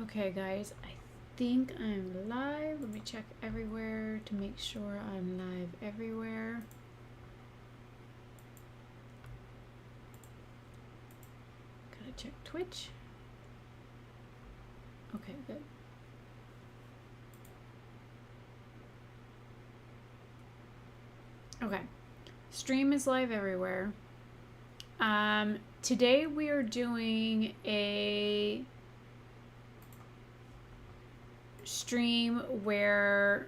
Okay, guys, I think I'm live. Let me check everywhere to make sure I'm live everywhere. Gotta check Twitch. Okay, good. Okay, stream is live everywhere. Today we are doing a stream where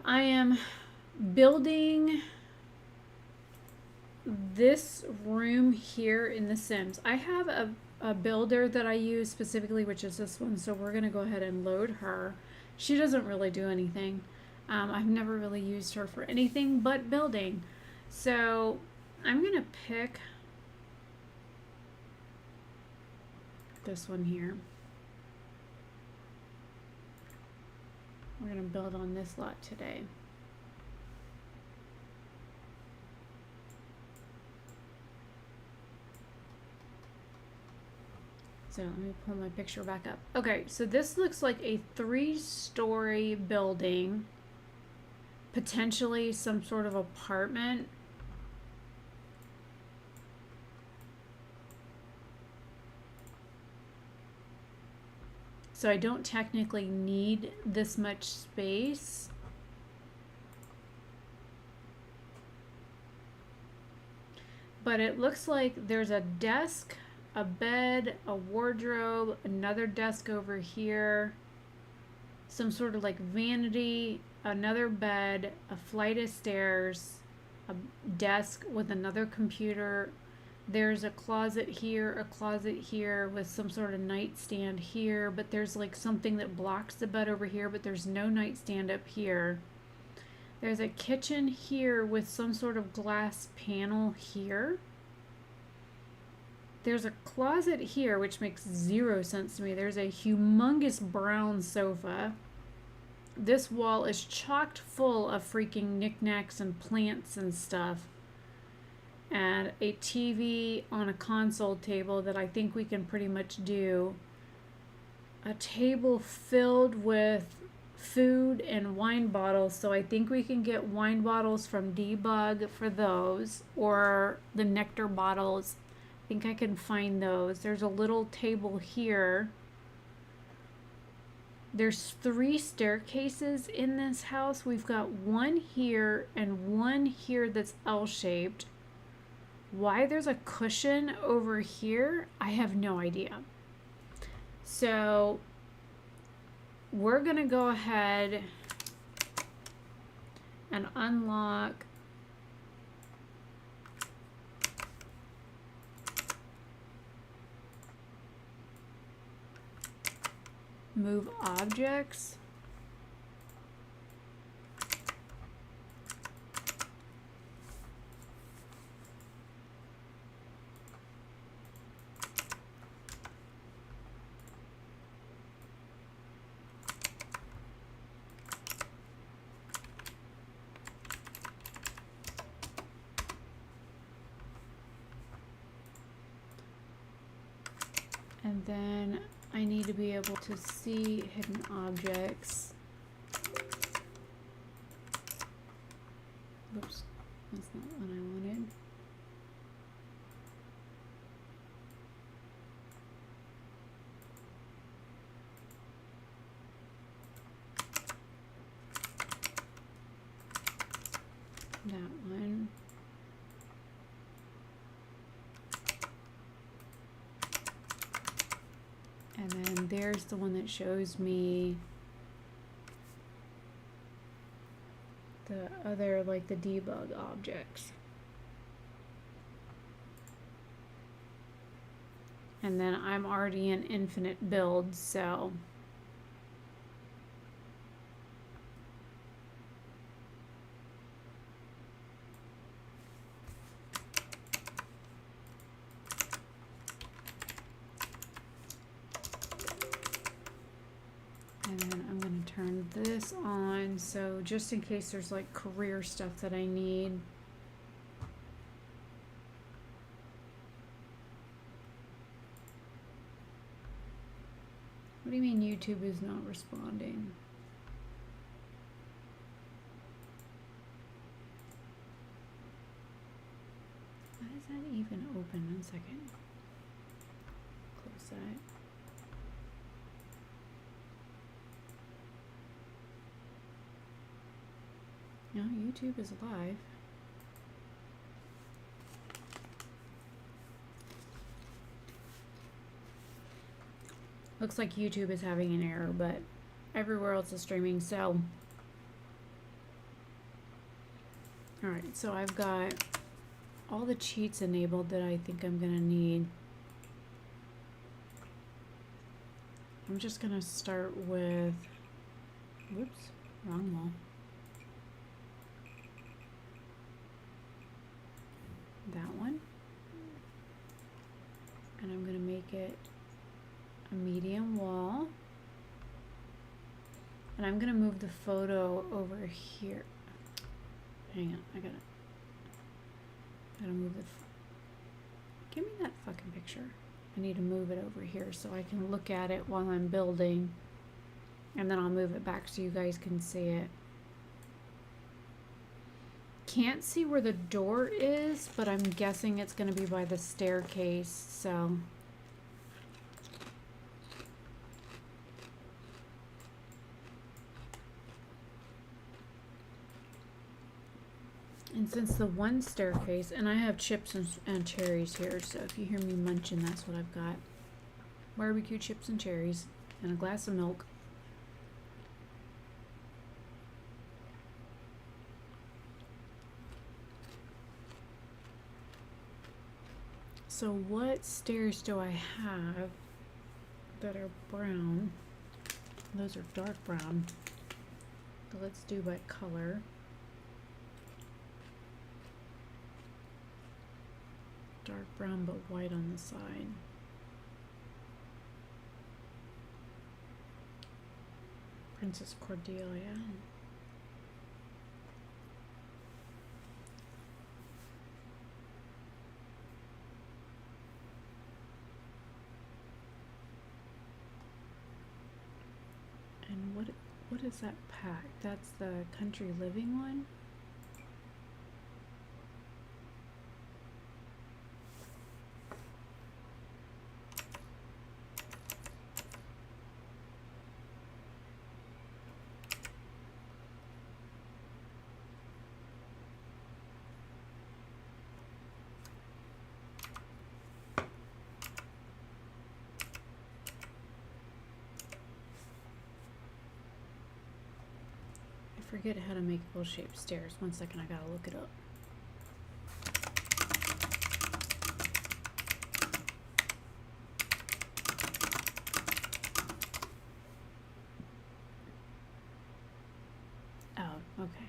I am building this room here in The Sims. I have a builder that I use specifically, which is this one, so we're gonna go ahead and load her. She doesn't really do anything. I've never really used her for anything but building. So I'm gonna pick this one here. We're gonna build on this lot today. So let me pull my picture back up. Okay, so this looks like a 3-story building, potentially some sort of apartment. So I don't technically need this much space. But it looks like there's a desk, a bed, a wardrobe, another desk over here, some sort of like vanity, another bed, a flight of stairs, a desk with another computer. There's a closet here with some sort of nightstand here, but there's like something that blocks the bed over here, but there's no nightstand up here. There's a kitchen here with some sort of glass panel here. There's a closet here, which makes 0 sense to me. There's a humongous brown sofa. This wall is chocked full of freaking knickknacks and plants and stuff. And a TV on a console table that I think we can pretty much do. A table filled with food and wine bottles, so I think we can get wine bottles from Debug for those, or the nectar bottles. I think I can find those. There's a little table here. There's 3 staircases in this house. We've got one here and one here that's L-shaped. Why there's a cushion over here, I have no idea. So we're gonna go ahead and unlock move objects. And then I need to be able to see hidden objects. Whoops, that's not what I wanted. That one. And then there's the one that shows me the other, like the debug objects. And then I'm already in infinite build, so and then I'm going to turn this on, so just in case there's like career stuff that I need. do you mean YouTube is not responding? Why is that even open? 1 second. Close that. No, YouTube is live. Looks like YouTube is having an error, but everywhere else is streaming, so. Alright, so I've got all the cheats enabled that I think I'm gonna need. I'm just gonna start with, whoops, wrong wall. That one. And I'm gonna make it a medium wall. And I'm gonna move the photo over here. Hang on, I gotta move the, give me that fucking picture. I need to move it over here so I can look at it while I'm building. And then I'll move it back so you guys can see it. Can't see where the door is, but I'm guessing it's gonna be by the staircase, so. And since the one staircase, and I have chips and cherries here, so if you hear me munching, that's what I've got. Barbecue chips and cherries, and a glass of milk. So what stairs do I have that are brown? Those are dark brown. So let's do by color. Dark brown but white on the side. Princess Cordelia. And what is that pack? That's the country living one? Forget how to make L-shaped stairs. 1 second, I gotta look it up. Oh, okay.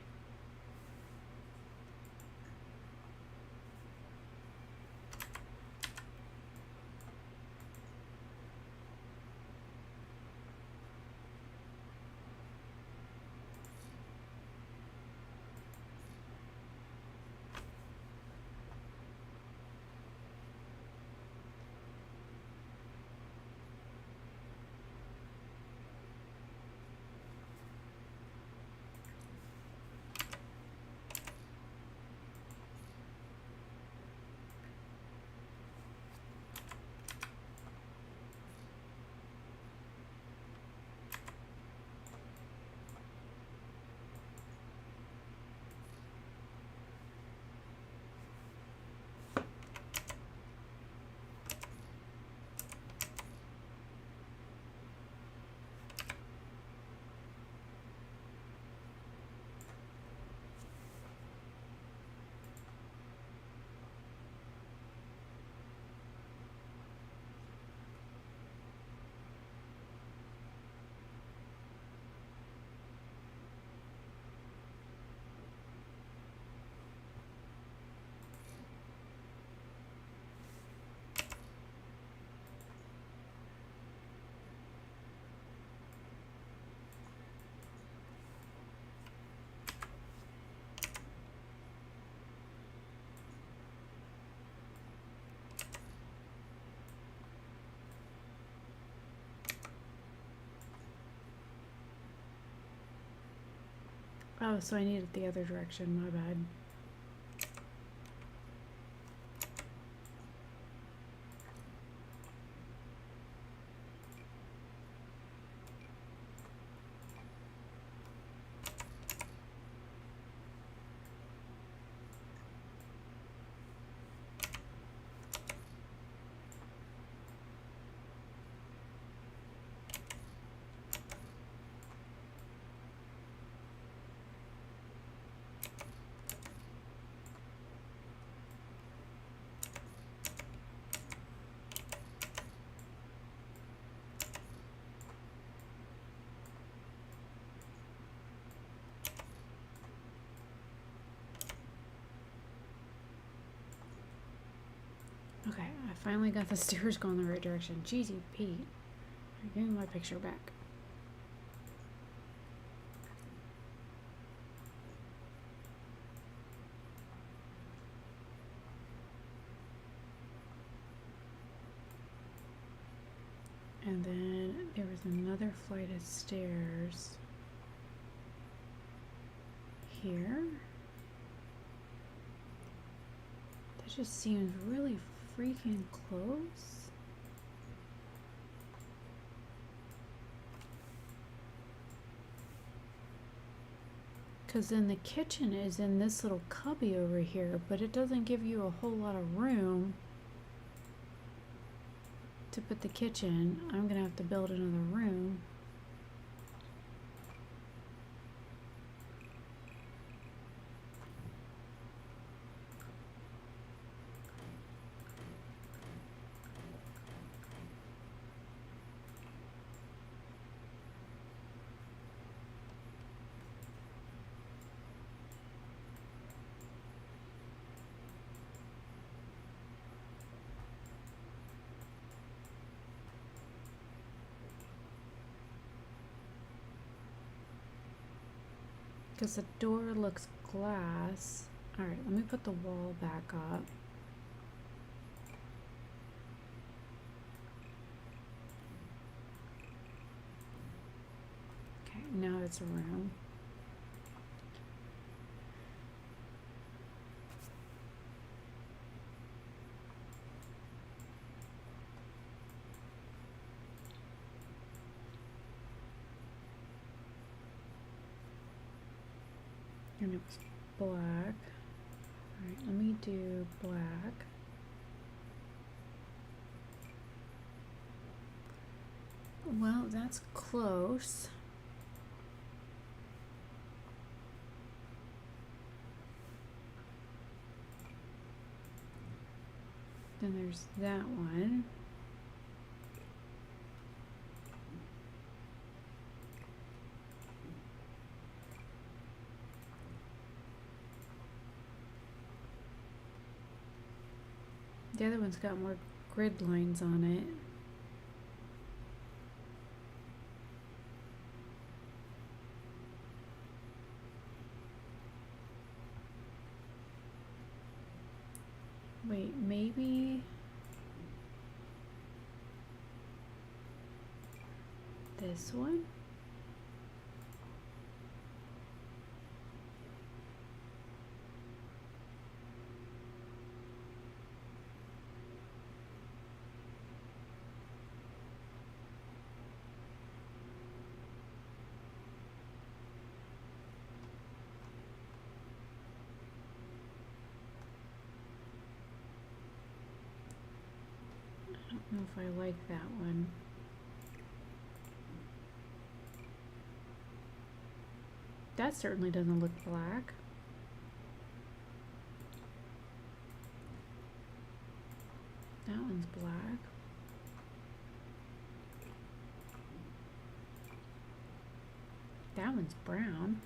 Oh, so I need it the other direction, my bad. Okay, I finally got the stairs going the right direction. Jeezy Pete. Give me my picture back. And then there was another flight of stairs here. That just seems really freaking close. Because then the kitchen is in this little cubby over here, but it doesn't give you a whole lot of room to put the kitchen. I'm gonna have to build another room. Because the door looks glass. Alright, let me put the wall back up. Okay, now it's a room. And it was black. Alright, let me do black. Well, that's close. Then there's that one. The other one's got more grid lines on it. Wait, maybe this one? I don't know if I like that one. That certainly doesn't look black. That one's black. That one's brown.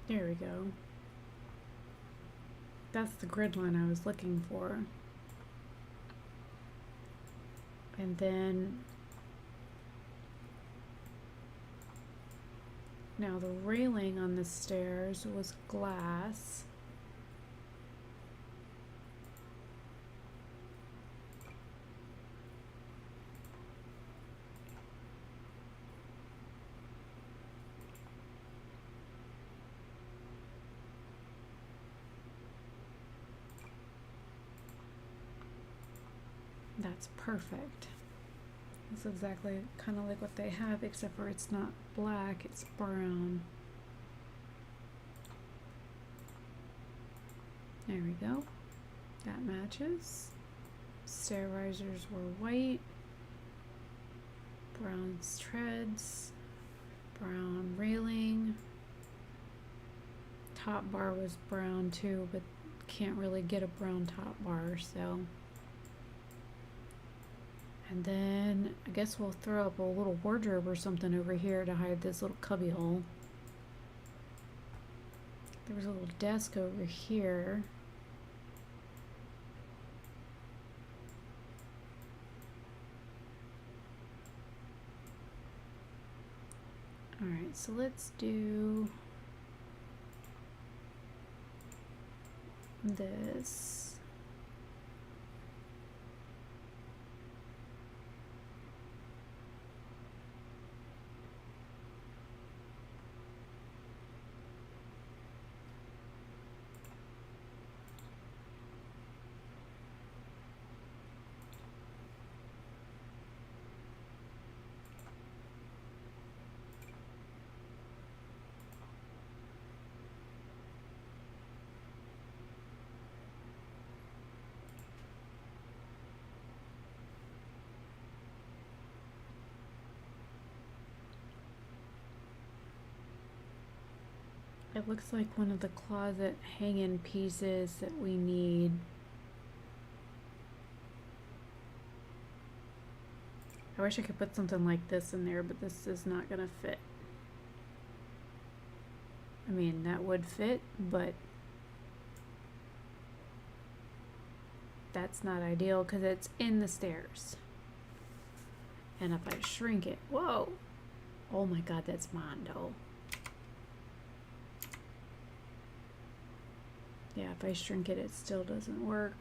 There we go. That's the grid line I was looking for. And then now the railing on the stairs was glass. That's perfect. It's exactly kind of like what they have, except for it's not black, it's brown. There we go. That matches. Stair risers were white. Brown treads. Brown railing. Top bar was brown too, but can't really get a brown top bar, so. And then I guess we'll throw up a little wardrobe or something over here to hide this little cubby hole. There's a little desk over here. Alright, so let's do this. It looks like one of the closet hang-in pieces that we need. I wish I could put something like this in there, but this is not gonna fit. I mean, that would fit, but that's not ideal because it's in the stairs. And if I shrink it, whoa! Oh my god, that's Mondo. Yeah, if I shrink it, it still doesn't work.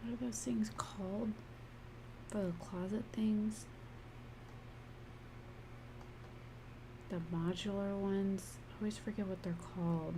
What are those things called? For the closet things? The modular ones? I always forget what they're called.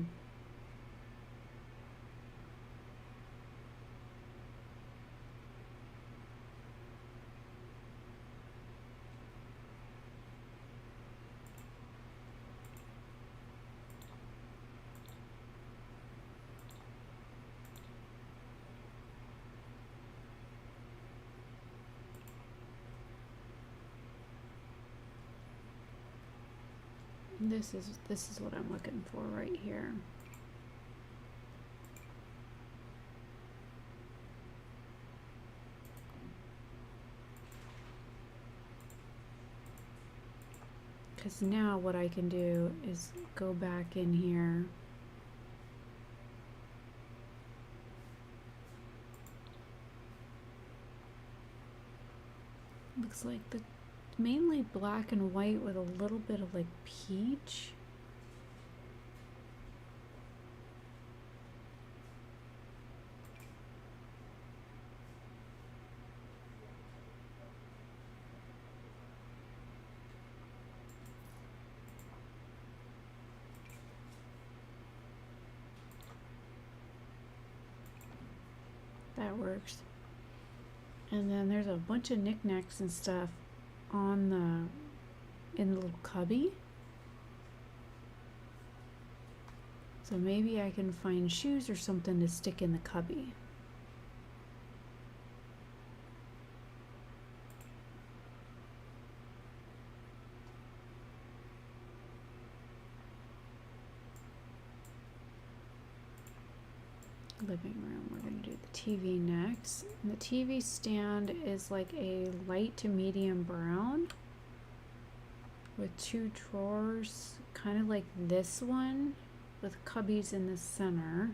This is what I'm looking for right here. Because now what I can do is go back in here. Looks like the mainly black and white with a little bit of like peach. That works. And then there's a bunch of knickknacks and stuff on in the little cubby. So maybe I can find shoes or something to stick in the cubby. Living room, we're going to do the TV next. And the TV stand is like a light to medium brown. with 2 drawers, kind of like this one, with cubbies in the center.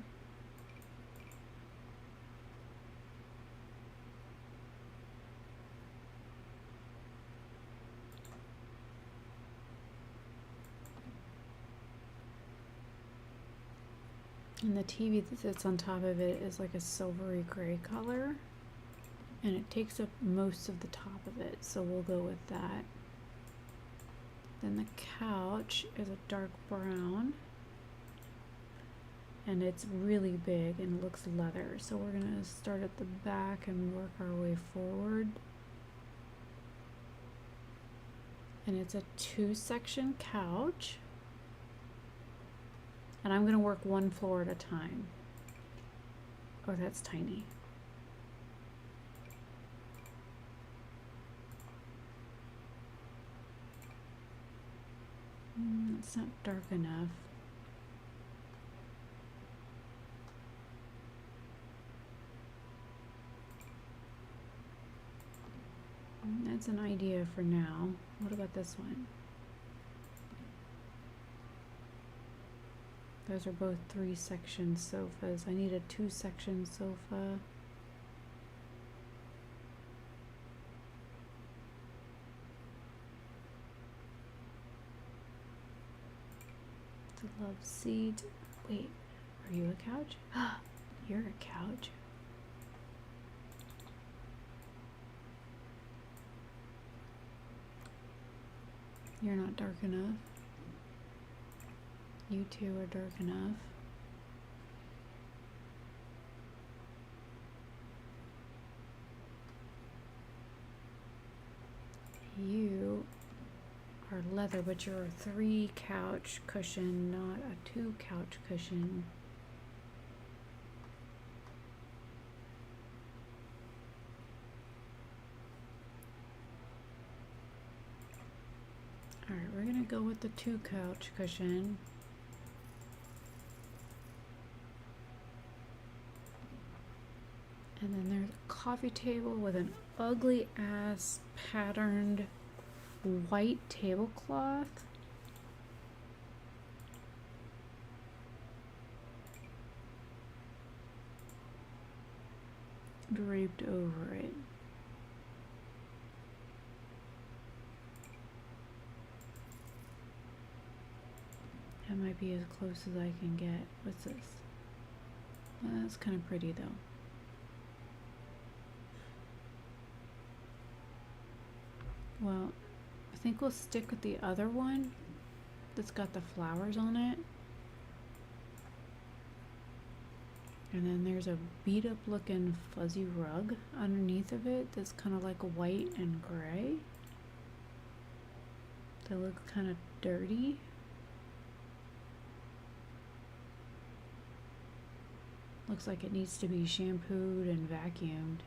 And the TV that sits on top of it is like a silvery gray color. And it takes up most of the top of it, so we'll go with that. Then the couch is a dark brown. And it's really big and looks leather. So we're gonna start at the back and work our way forward. And it's a 2-section couch. And I'm gonna work 1 floor at a time. Oh, that's tiny. It's not dark enough. That's an idea for now. What about this one? Those are both 3-section sofas. I need a 2-section sofa. The love seat. Wait, are you a couch? You're a couch. You're not dark enough. You two are dark enough. You are leather, but you're a 3 couch cushion, not a 2 couch cushion. Alright, we're gonna go with the 2 couch cushion. And then there's a coffee table with an ugly ass patterned white tablecloth. Draped over it. That might be as close as I can get. What's this? That's kind of pretty though. Well, I think we'll stick with the other one that's got the flowers on it. And then there's a beat up looking fuzzy rug underneath of it that's kind of like white and gray. That looks kind of dirty. Looks like it needs to be shampooed and vacuumed.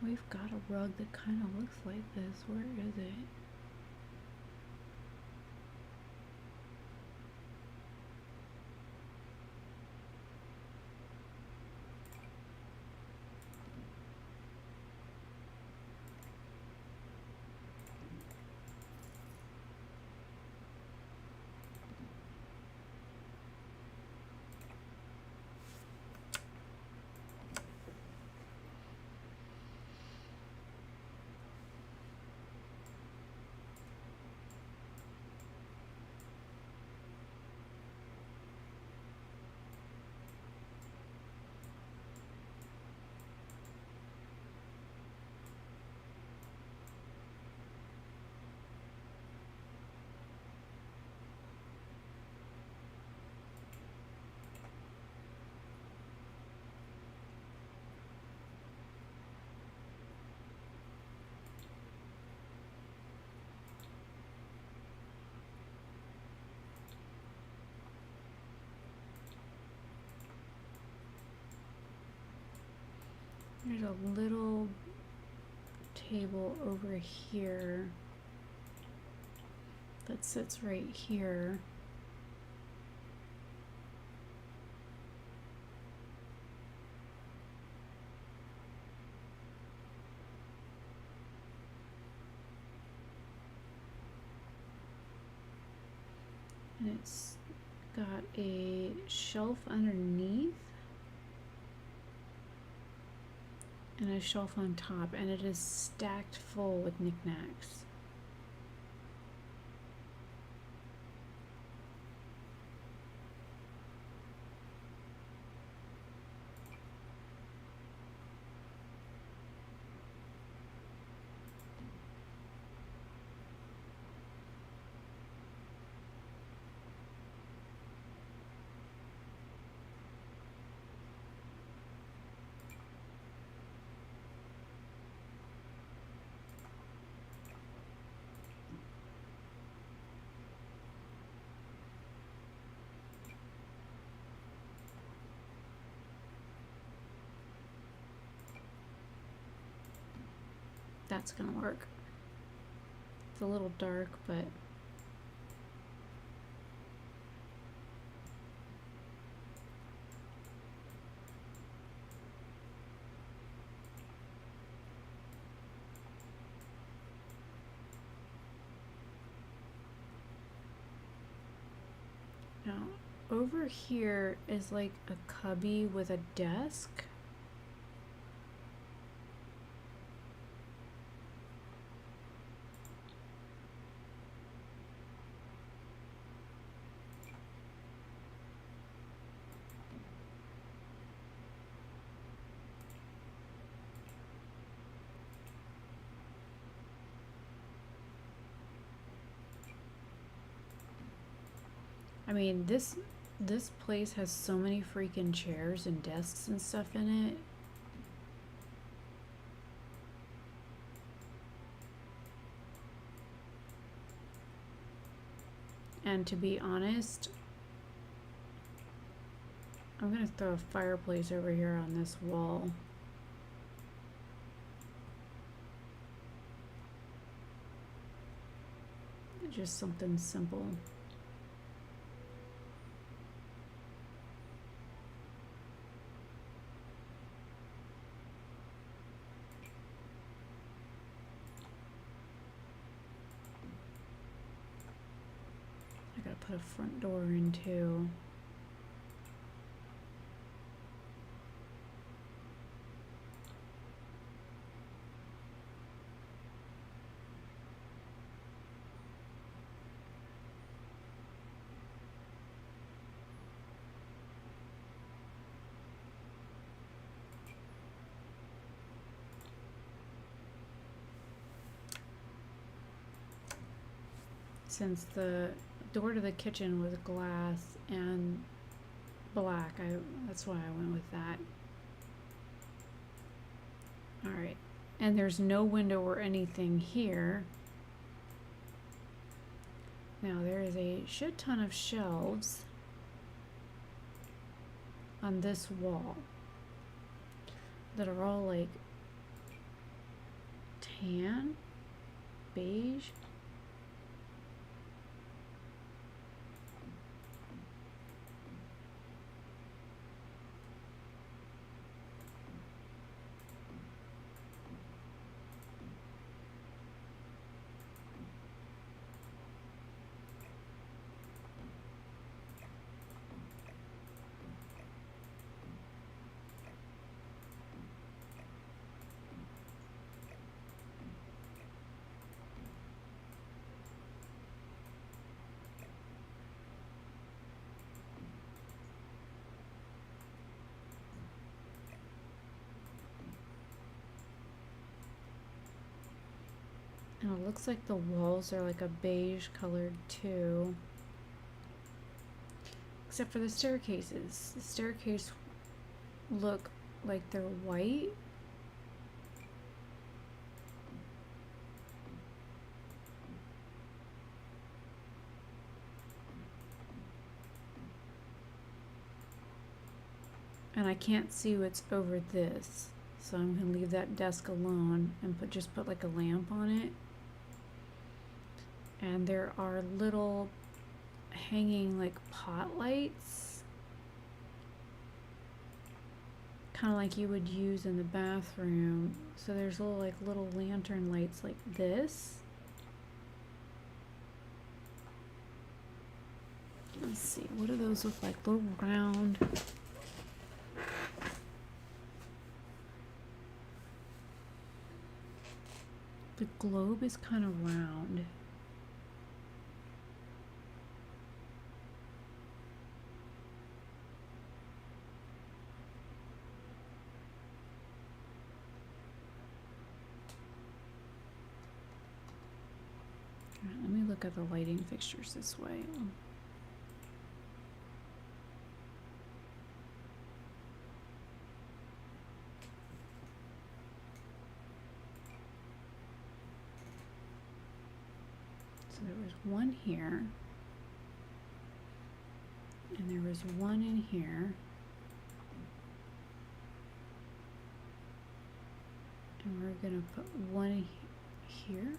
We've got a rug that kind of looks like this. Where is it? There's a little table over here that sits right here. And it's got a shelf underneath and a shelf on top, and it is stacked full with knickknacks. That's gonna work. It's a little dark, but now over here is like a cubby with a desk. I mean, this place has so many freaking chairs and desks and stuff in it. And to be honest, I'm gonna throw a fireplace over here on this wall. Just something simple. I gotta put a front door in too. Since the door to the kitchen was glass and black, that's why I went with that. Alright, and there's no window or anything here. Now there is a shit ton of shelves on this wall that are all like tan, beige. And it looks like the walls are like a beige colored too. Except for the staircases. The staircase look like they're white. And I can't see what's over this. So I'm gonna leave that desk alone and just put like a lamp on it. and there are little hanging like pot lights, kind of like you would use in the bathroom. So there's little lantern lights like this. Let's see, what do those look like? Little round. The globe is kind of round. All right, let me look at the lighting fixtures this way. So there was one here, and there was one in here, and we're gonna put one here,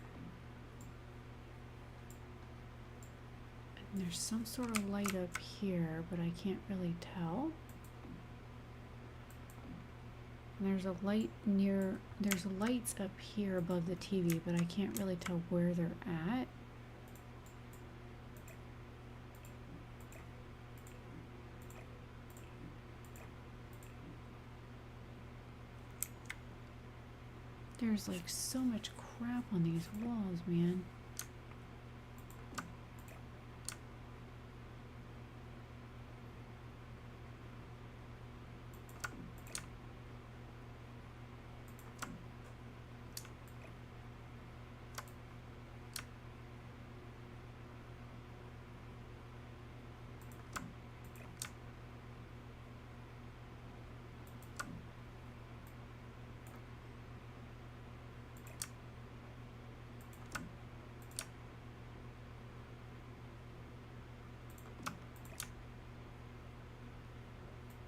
and there's some sort of light up here, but I can't really tell. And there's a light there's lights up here above the TV, but I can't really tell where they're at. There's like so much crap on these walls, man.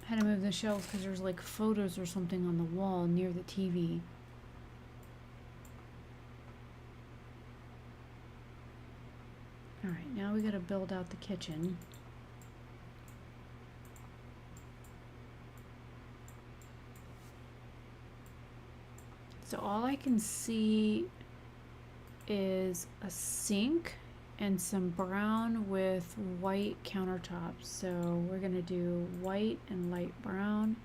I had to move the shelves because there's like photos or something on the wall near the TV. Alright, now we gotta build out the kitchen. So all I can see is a sink and some brown with white countertops. So we're gonna do white and light brown.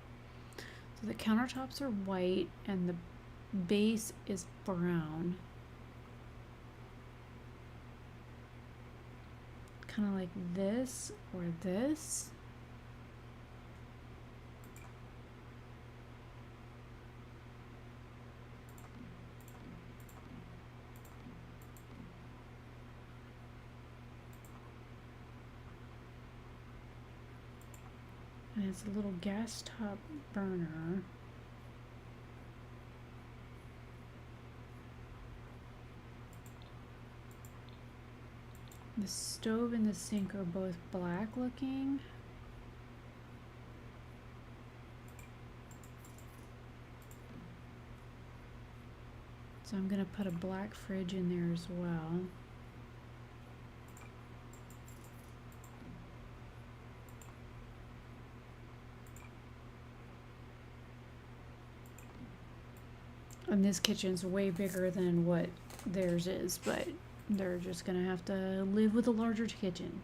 So the countertops are white and the base is brown. Kind of like this or this. And it's a little gas top burner. The stove and the sink are both black looking. So I'm gonna put a black fridge in there as well. And this kitchen's way bigger than what theirs is, but they're just gonna have to live with a larger kitchen.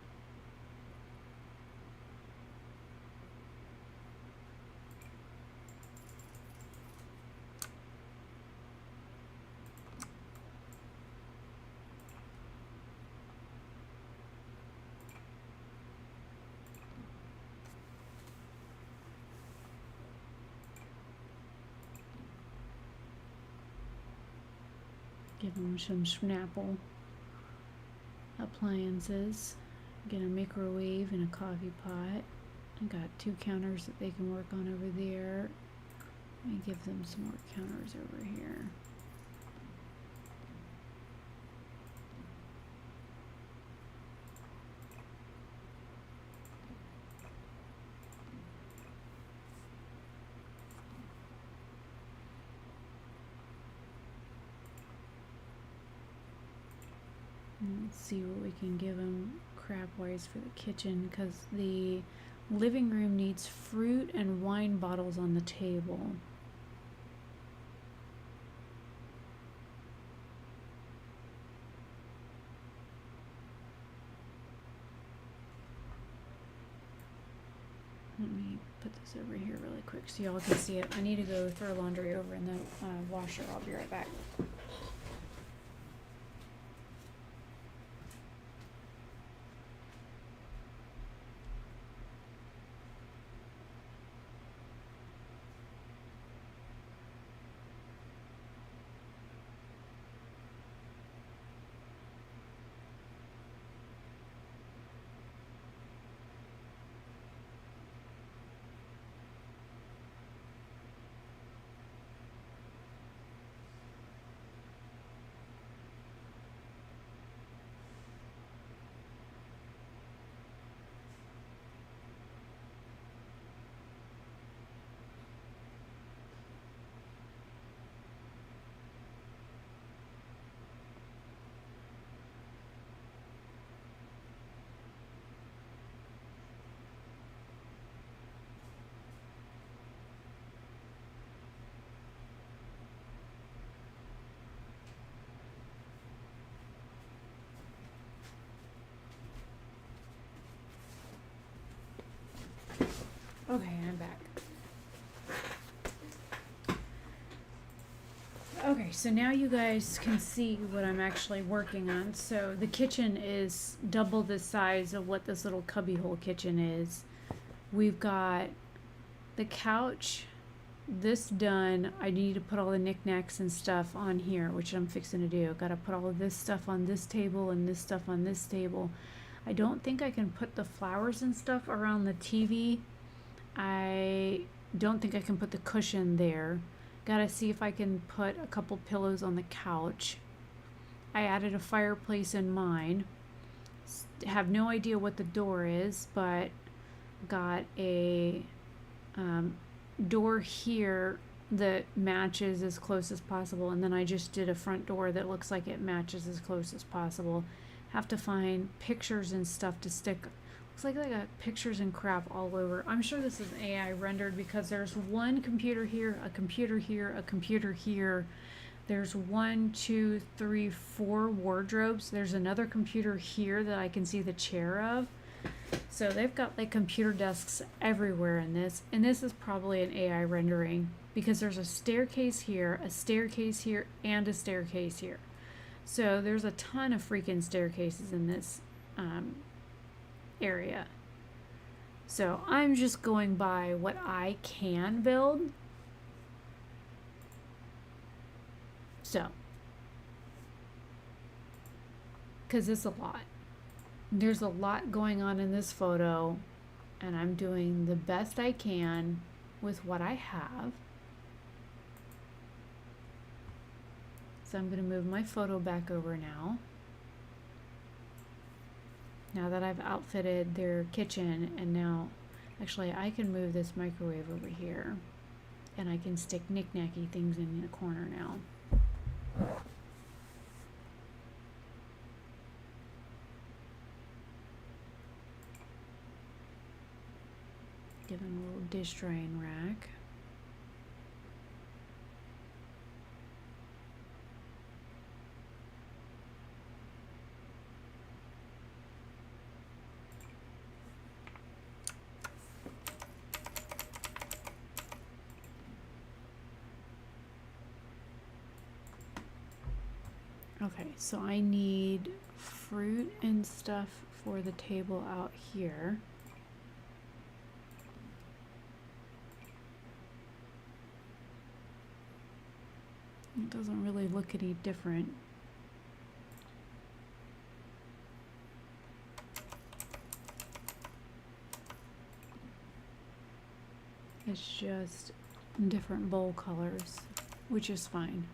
Give them some Snapple appliances. Get a microwave and a coffee pot. I got 2 counters that they can work on over there. Let me give them some more counters over here. Let's see what we can give them crap-wise for the kitchen, because the living room needs fruit and wine bottles on the table. Let me put this over here really quick so y'all can see it. I need to go throw laundry over in the washer. I'll be right back. Okay, I'm back. Okay, so now you guys can see what I'm actually working on. So the kitchen is double the size of what this little cubbyhole kitchen is. We've got the couch, this done. I need to put all the knickknacks and stuff on here, which I'm fixing to do. Got to put all of this stuff on this table and this stuff on this table. I don't think I can put the flowers and stuff around the TV. I don't think I can put the cushion there. Gotta see if I can put a couple pillows on the couch. I added a fireplace in mine. Have no idea what the door is, but got a door here that matches as close as possible, and then I just did a front door that looks like it matches as close as possible. Have to find pictures and stuff to stick. Looks like I got pictures and crap all over. I'm sure this is AI rendered because there's one computer here, a computer here, a computer here. There's 1, 2, 3, 4 wardrobes. There's another computer here that I can see the chair of. So they've got like computer desks everywhere in this. And this is probably an AI rendering because there's a staircase here, and a staircase here. So there's a ton of freaking staircases in this area. So I'm just going by what I can build. So, because it's a lot. There's a lot going on in this photo, and I'm doing the best I can with what I have. So I'm going to move my photo back over now. Now that I've outfitted their kitchen, and now actually I can move this microwave over here, and I can stick knick-knacky things in the corner now. Give them a little dish drying rack. Okay, so I need fruit and stuff for the table out here. It doesn't really look any different. It's just different bowl colors, which is fine.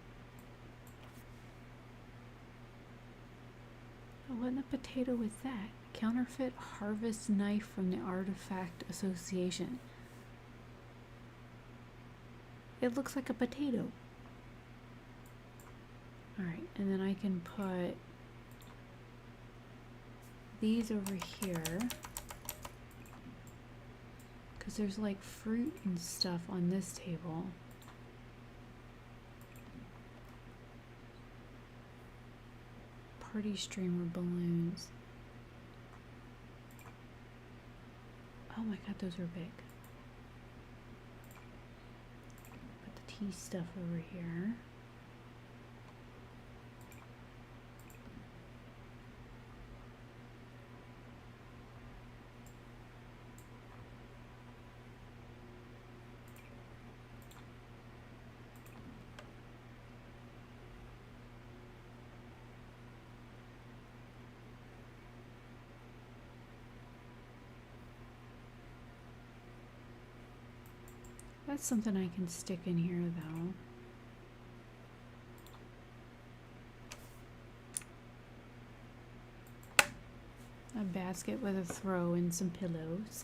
What in the potato is that? Counterfeit harvest knife from the Artifact Association. It looks like a potato. Alright, and then I can put these over here. Because there's like fruit and stuff on this table. Party streamer balloons. Oh my god, those are big. Put the tea stuff over here. That's something I can stick in here though. A basket with a throw and some pillows.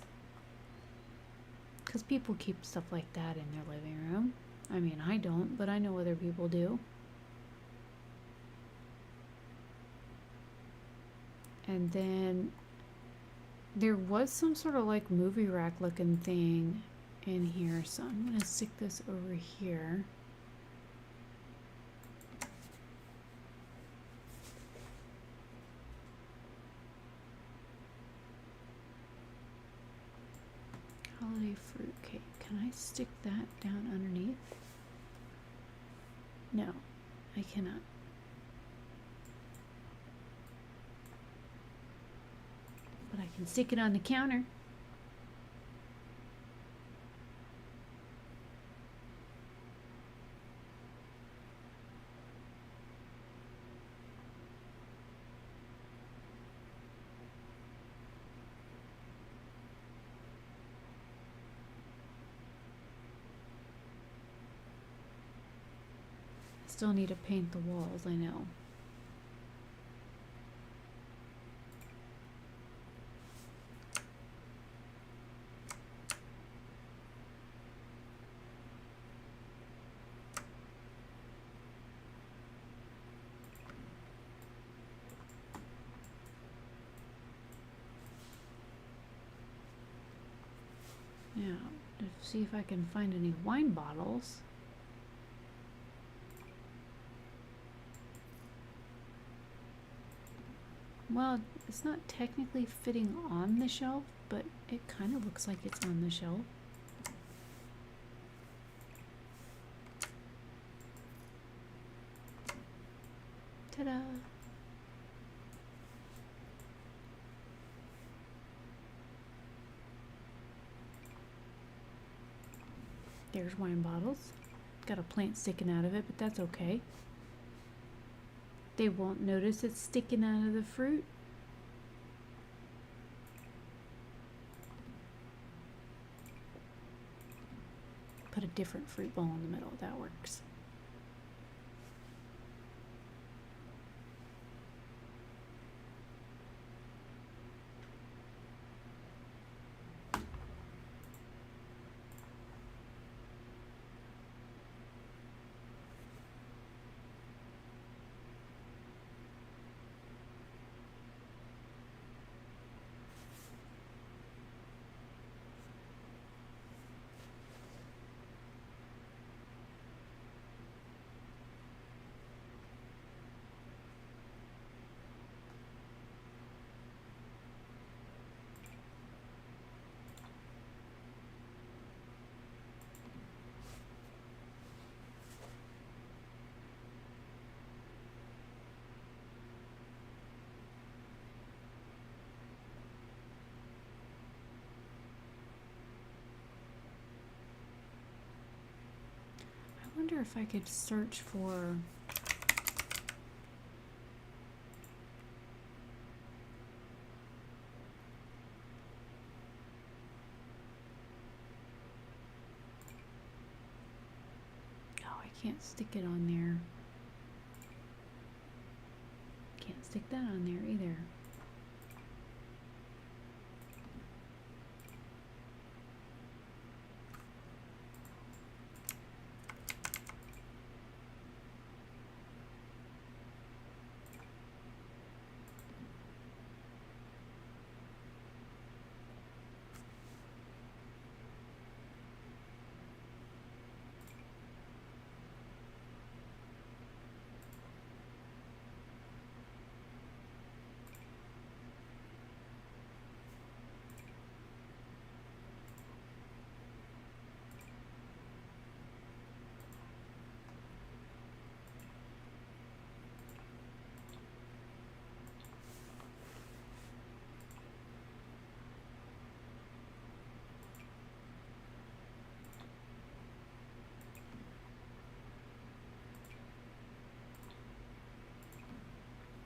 Because people keep stuff like that in their living room. I mean, I don't, but I know other people do. And then there was some sort of like movie rack looking thing in here, so I'm going to stick this over here. Holiday fruit cake. Can I stick that down underneath? No, I cannot. But I can stick it on the counter. Still need to paint the walls, I know. Now, to see if I can find any wine bottles. Well, it's not technically fitting on the shelf, but it kind of looks like it's on the shelf. Ta-da! There's wine bottles. Got a plant sticking out of it, but that's okay. They won't notice it's sticking out of the fruit. Put a different fruit bowl in the middle. That works. I wonder if I could search for can't stick it on there. Can't stick that on there either.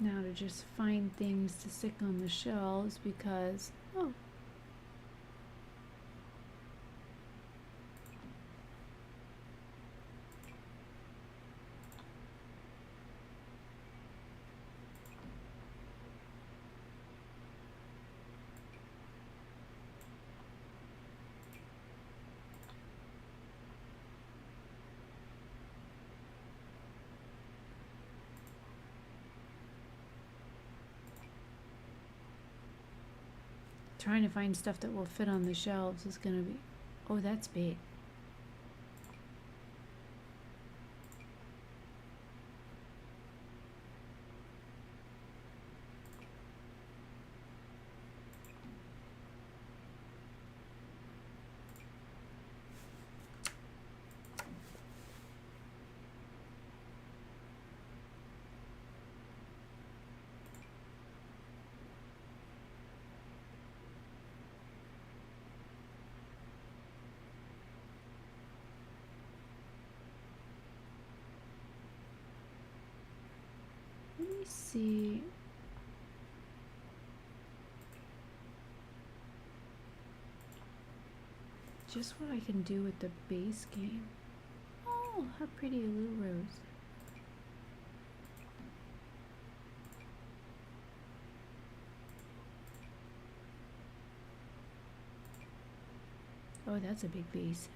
now to just find things to stick on the shelves because, oh, trying to find stuff that will fit on the shelves is gonna be, oh, that's big. Let me see. Just what I can do with the base game. Oh, how pretty a little rose. Oh, that's a big vase.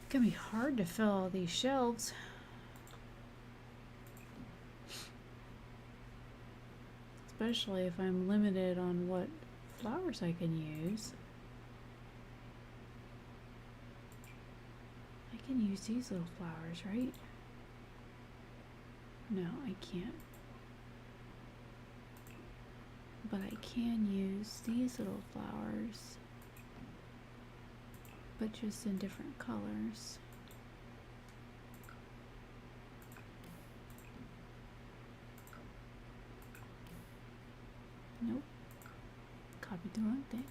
It's gonna be hard to fill all these shelves. Especially if I'm limited on what flowers I can use. I can use these little flowers, right? No, I can't. But I can use these little flowers, but just in different colors. Nope. Copied the wrong thing.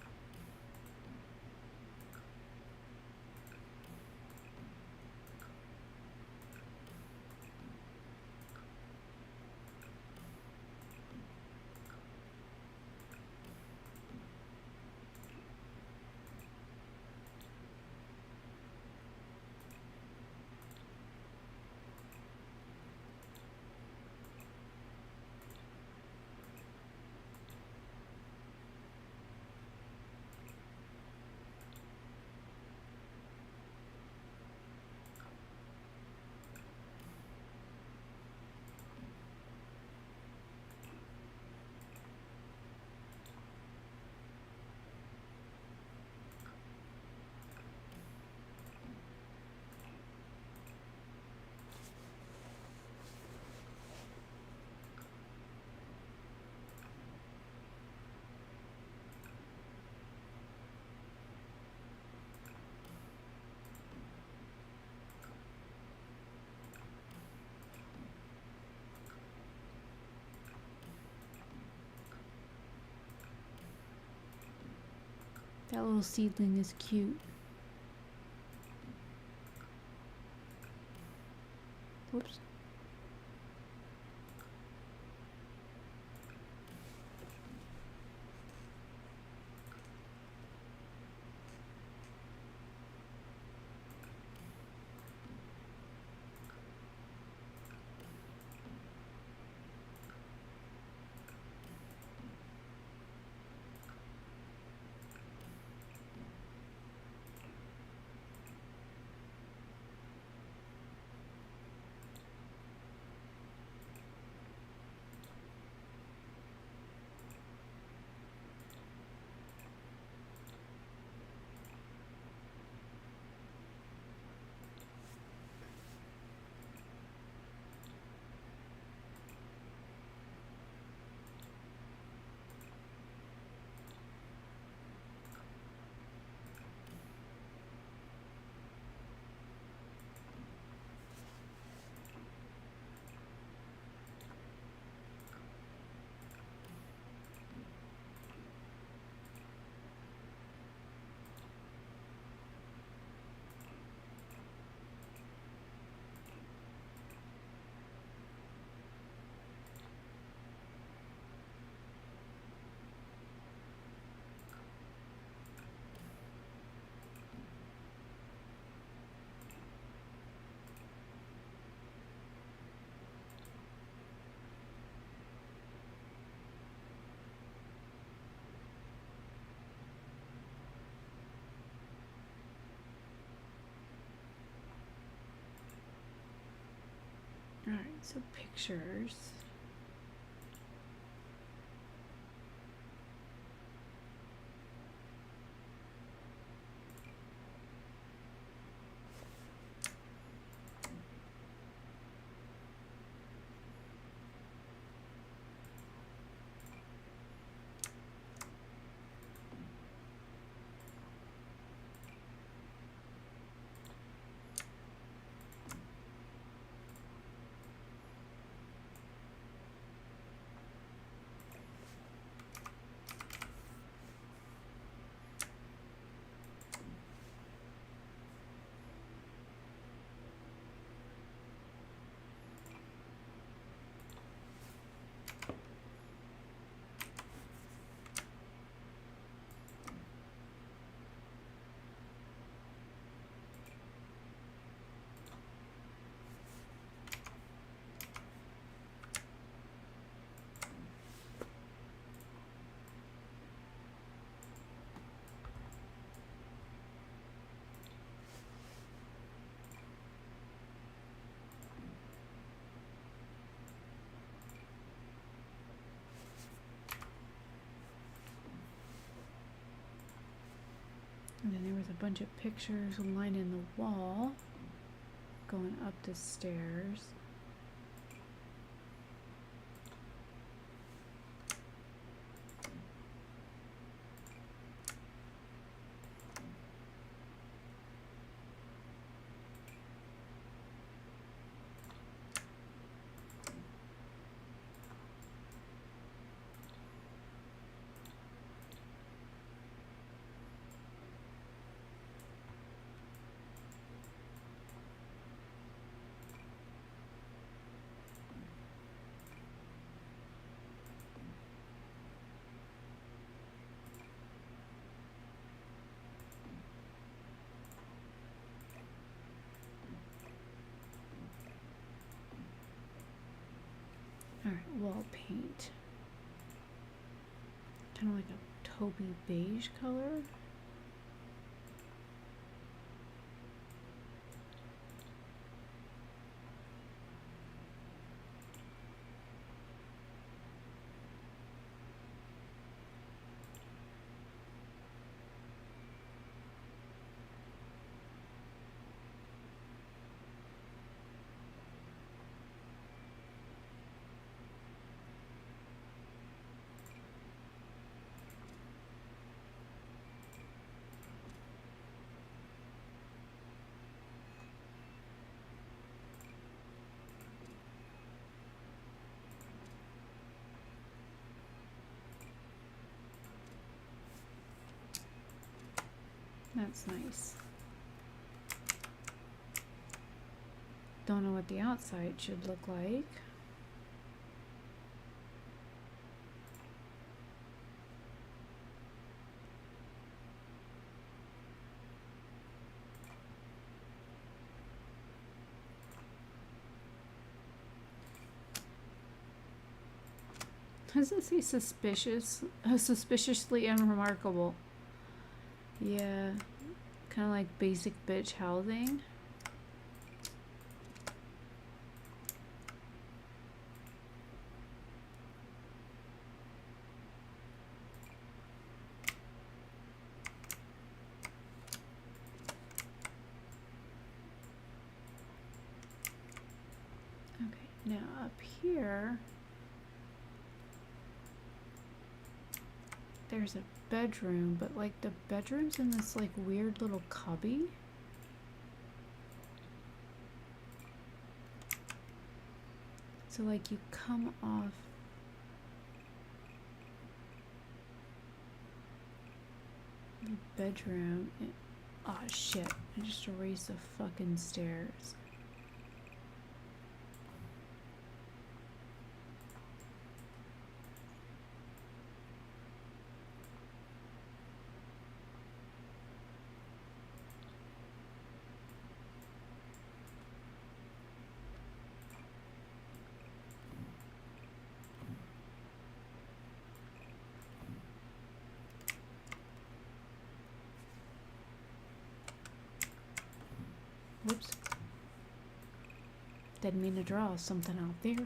That little seedling is cute. Whoops. Alright, so pictures. And then there was a bunch of pictures lining the wall, going up the stairs. Alright, wall paint. Kind of like a taupey beige color. That's nice. Don't know what the outside should look like. Does it say suspiciously unremarkable? Yeah, kind of like basic bitch housing. Okay, now up here, there's a bedroom, but like the bedroom's in this like weird little cubby. So like you come off the bedroom. Oh shit, I just erased the fucking stairs. Whoops. Didn't mean to draw something out there.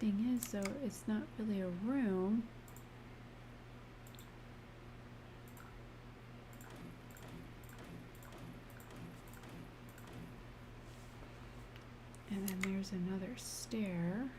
Thing is, though, it's not really a room. And then there's another stair.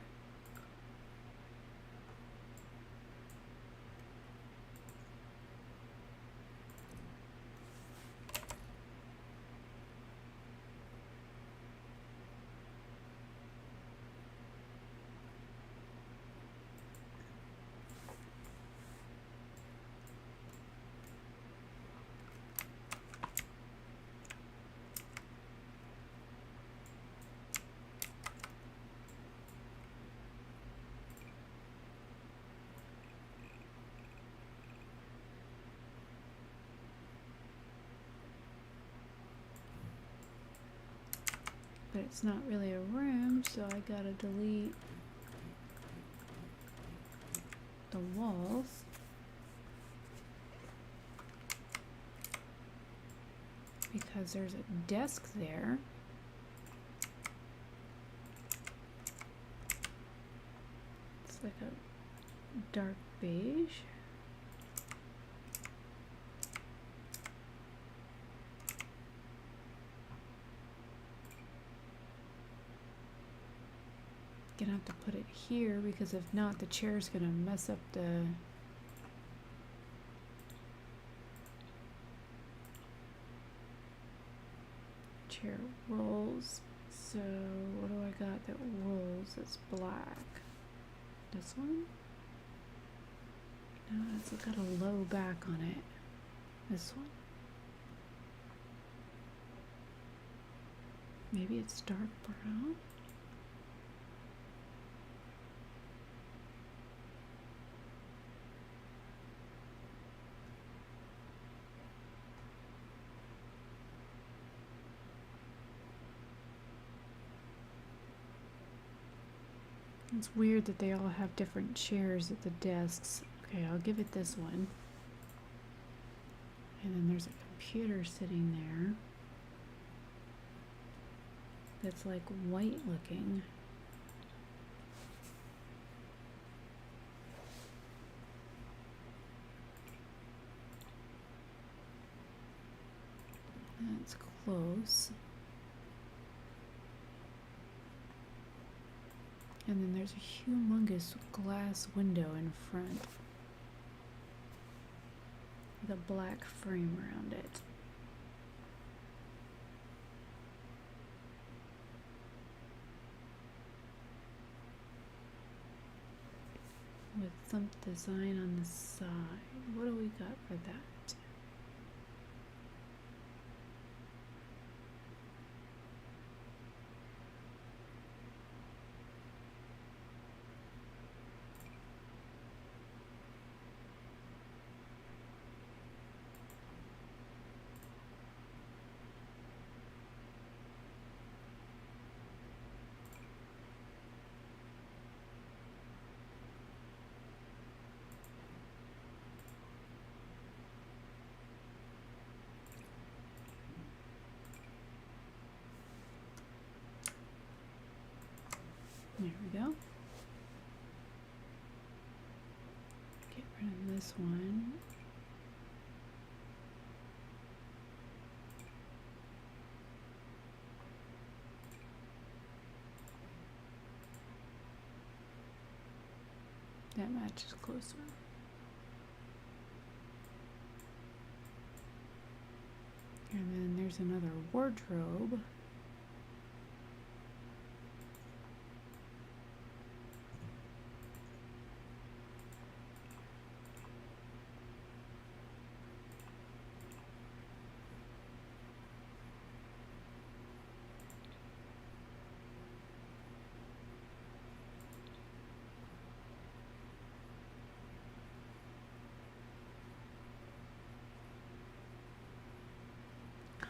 But it's not really a room, so I gotta delete the walls. Because there's a desk there. It's like a dark beige. Gonna have to put it here because if not, the chair's gonna mess up the chair rolls. So what do I got that rolls that's black? This one? No, it's got a low back on it. This one? Maybe it's dark brown? It's weird that they all have different chairs at the desks. Okay, I'll give it this one. And then there's a computer sitting there that's like white looking. That's close. And then there's a humongous glass window in front with a black frame around it. with some design on the side. What do we got for that? There we go. Get rid of this one. That matches closer. And then there's another wardrobe.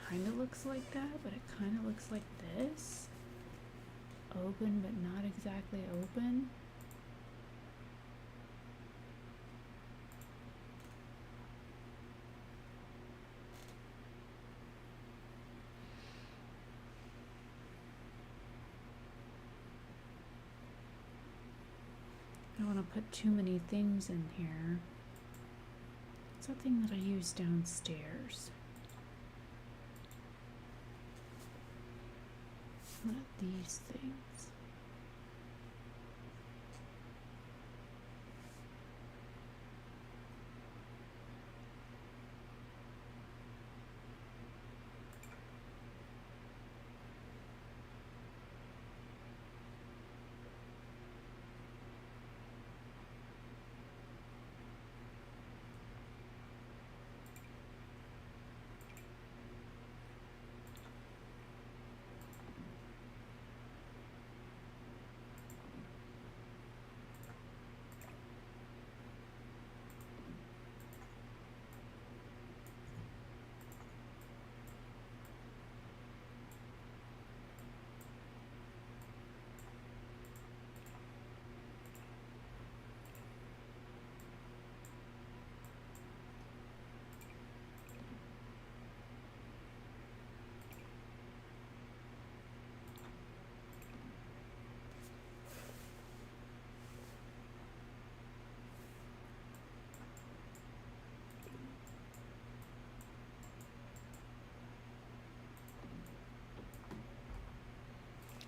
Kind of looks like that, but it kind of looks like this. Open, but not exactly open. I don't want to put too many things in here. It's a thing that I use downstairs. Not these things.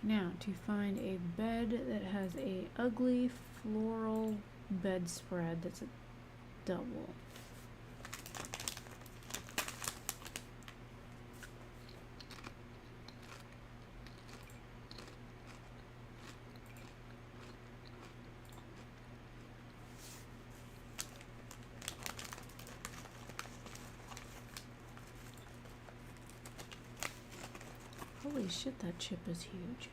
Now, to find a bed that has a ugly floral bedspread that's a double. Holy shit, that chip is huge.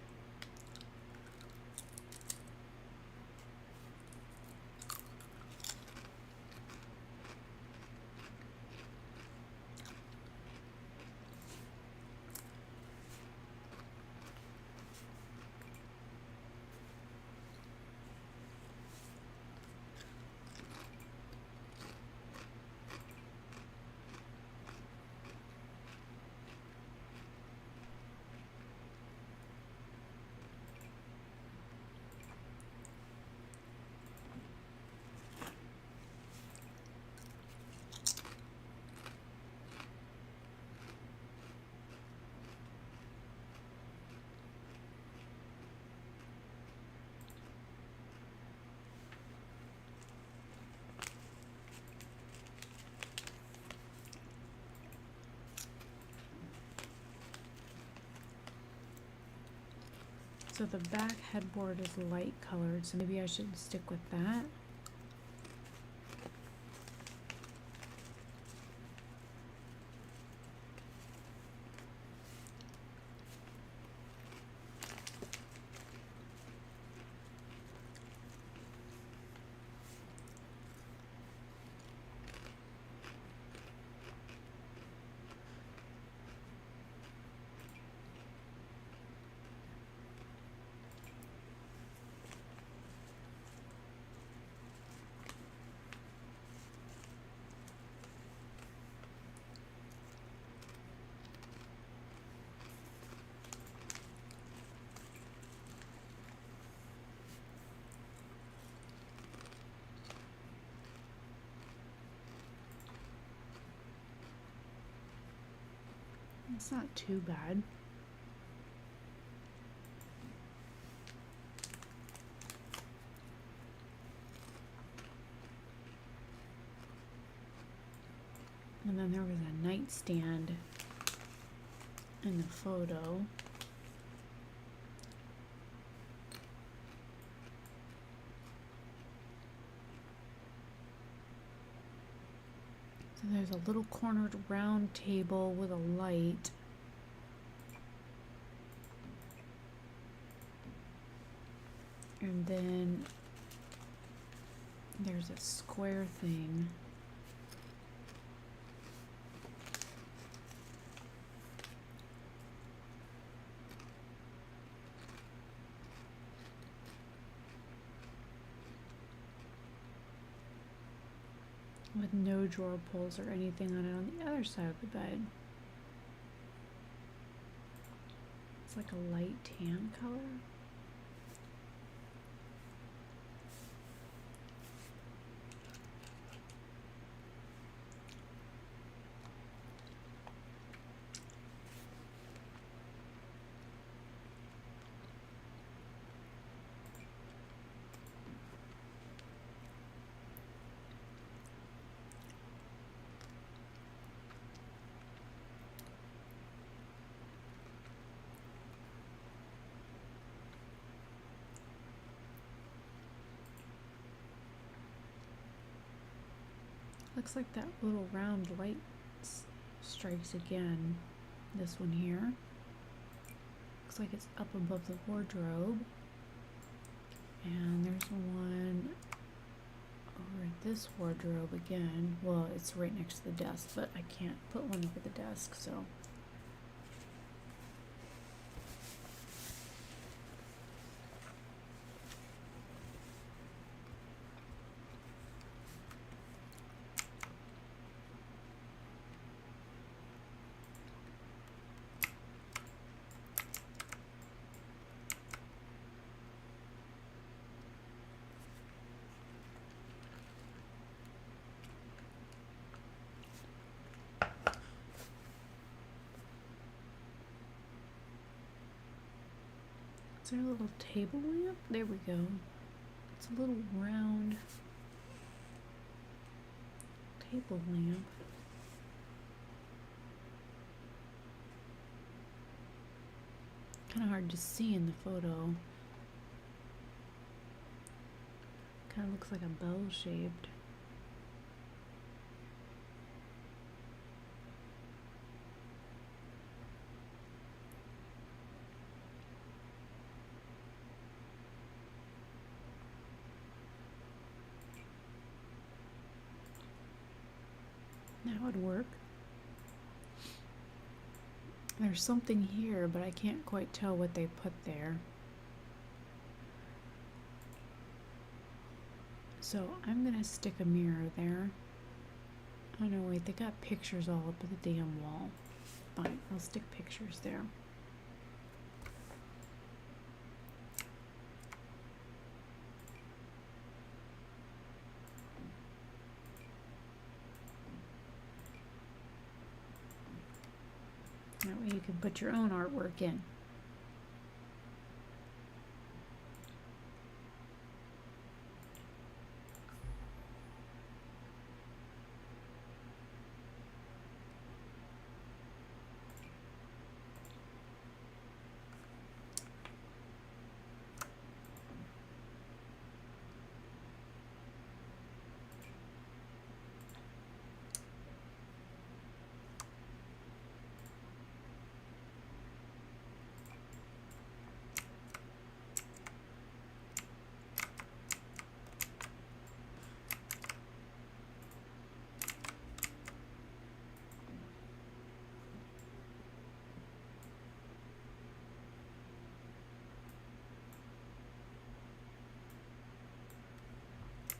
So the back headboard is light colored, so maybe I should stick with that. It's not too bad. And then there was a nightstand in the photo. So there's a little cornered round table with a light. And then there's a square thing. With no drawer pulls or anything on it on the other side of the bed. It's like a light tan color. Looks like that little round light strikes again. This one here. Looks like it's up above the wardrobe. And there's one over at this wardrobe again. Well, it's right next to the desk, but I can't put one over the desk, so. Is there a little table lamp? There we go. It's a little round table lamp. Kind of hard to see in the photo. Kind of looks like a bell shaped. That would work. There's something here, but I can't quite tell what they put there. So I'm gonna stick a mirror there. Oh no, wait, they got pictures all up at the damn wall. Fine, I'll stick pictures there. That way you can put your own artwork in.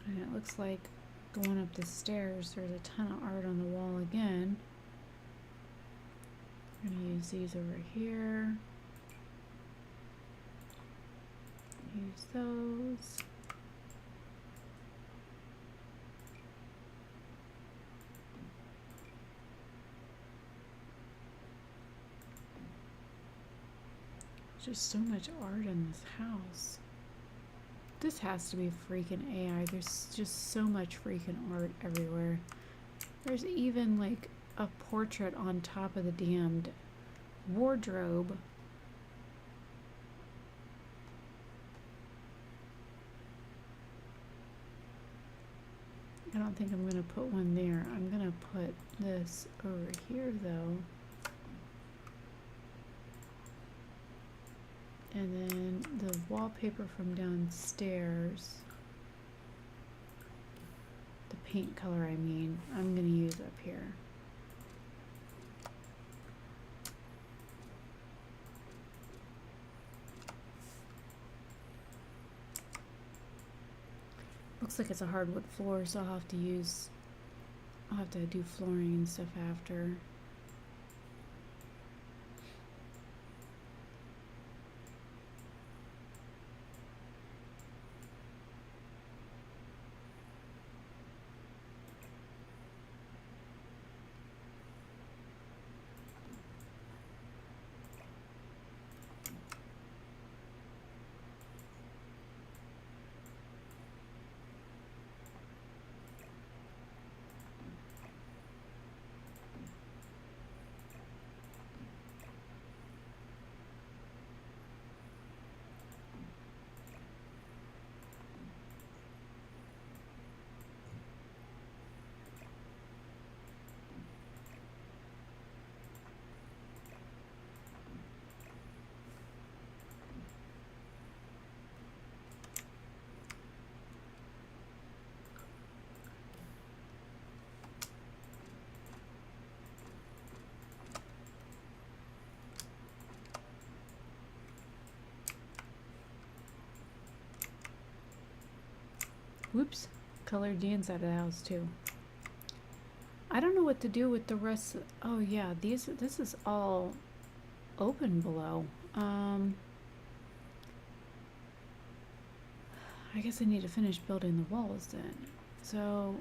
And it looks like going up the stairs, there's a ton of art on the wall again. I'm going to use these over here. Use those. just so much art in this house. This has to be freaking AI. There's just so much freaking art everywhere. There's even like a portrait on top of the damned wardrobe. I don't think I'm going to put one there. I'm going to put this over here though. And then the wallpaper from downstairs, the paint color I mean, I'm going to use up here. Looks like it's a hardwood floor, so I'll have to do flooring and stuff after. Whoops, colored the inside of the house too. I don't know what to do with the rest of, oh yeah, this is all open below. I guess I need to finish building the walls then. So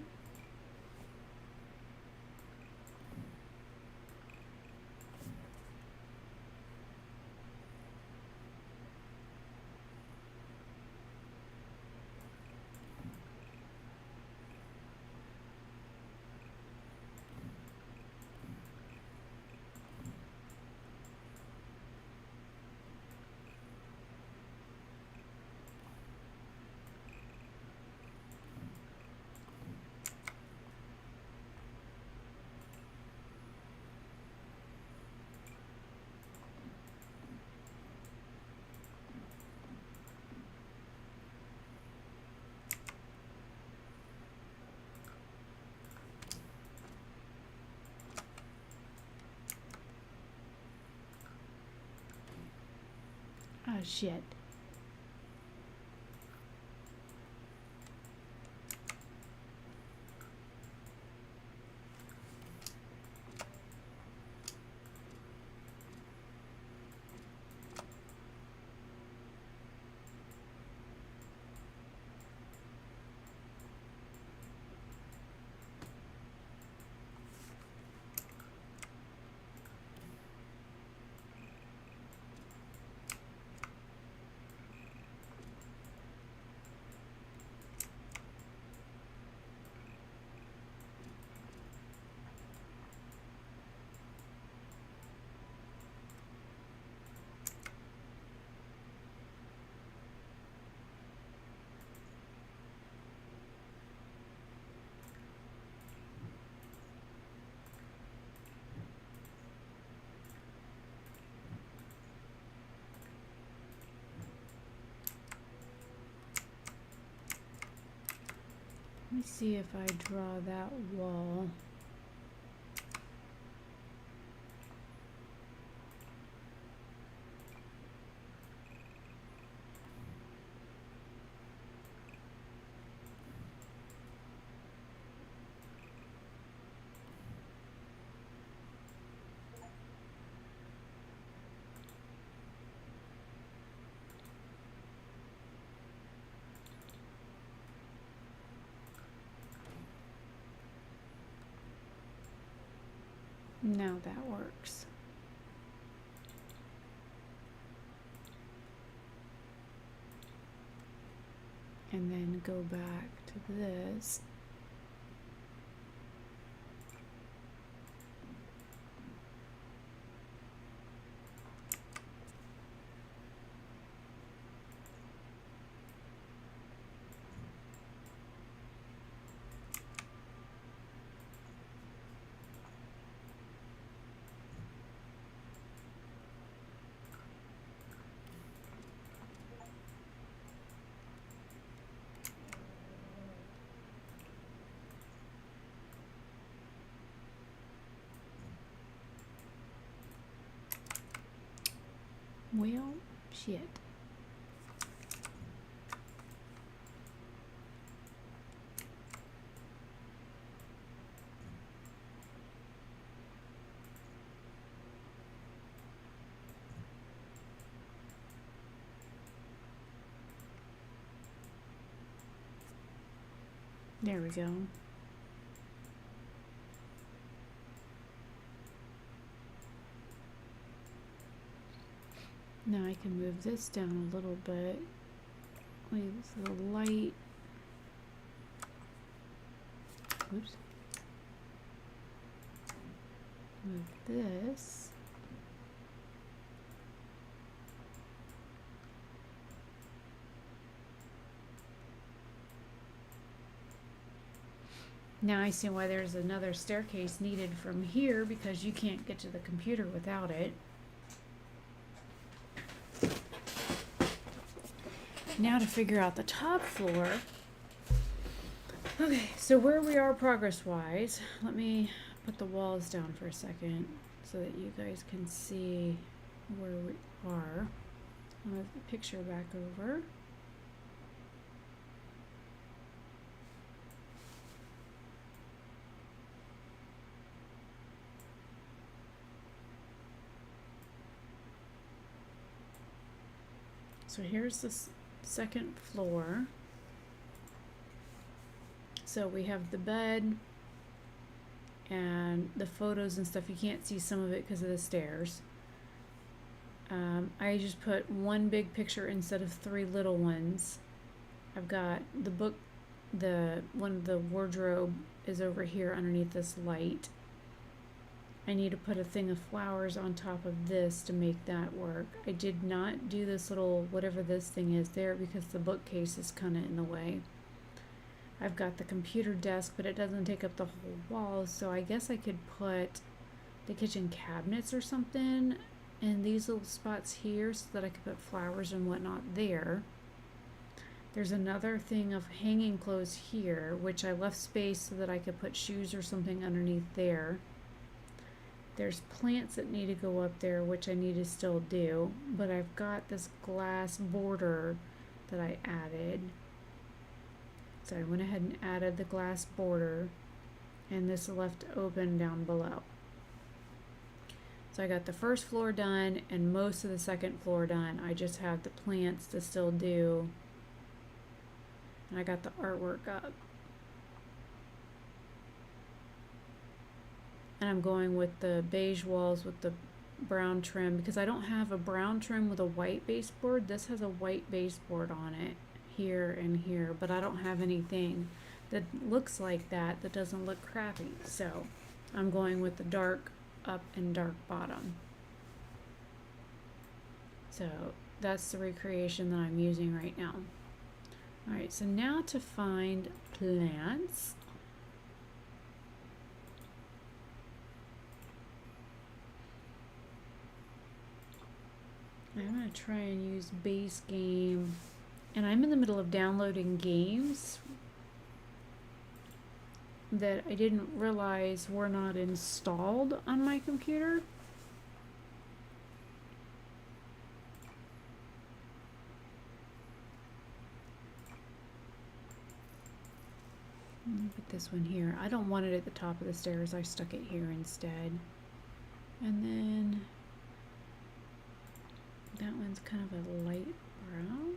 oh shit. Let me see if I draw that wall. Now that works. and then go back to this. Well, shit. There we go. Now I can move this down a little bit. Leave the light. Oops. Move this. Now I see why there's another staircase needed from here, because you can't get to the computer without it. Now to figure out the top floor. Okay, so where we are progress-wise, let me put the walls down for a second so that you guys can see where we are. I'll move the picture back over. So here's the second floor. So we have the bed and the photos and stuff. You can't see some of it because of the stairs. I just put one big picture instead of 3 little ones. I've got the book, one of the wardrobe is over here underneath this light. I need to put a thing of flowers on top of this to make that work. I did not do this little, whatever this thing is there, because the bookcase is kind of in the way. I've got the computer desk, but it doesn't take up the whole wall, so I guess I could put the kitchen cabinets or something in these little spots here so that I could put flowers and whatnot there. There's another thing of hanging clothes here, which I left space so that I could put shoes or something underneath there. There's plants that need to go up there, which I need to still do, but I've got this glass border that I added. So I went ahead and added the glass border, and this left open down below. So I got the first floor done and most of the second floor done. I just have the plants to still do, and I got the artwork up. And I'm going with the beige walls with the brown trim, because I don't have a brown trim with a white baseboard. This has a white baseboard on it here and here, but I don't have anything that looks like that doesn't look crappy. So I'm going with the dark up and dark bottom. So that's the recreation that I'm using right now. All right, so now to find plants. I'm going to try and use base game, and I'm in the middle of downloading games that I didn't realize were not installed on my computer. Put this one here. I don't want it at the top of the stairs. I stuck it here instead. And then that one's kind of a light brown.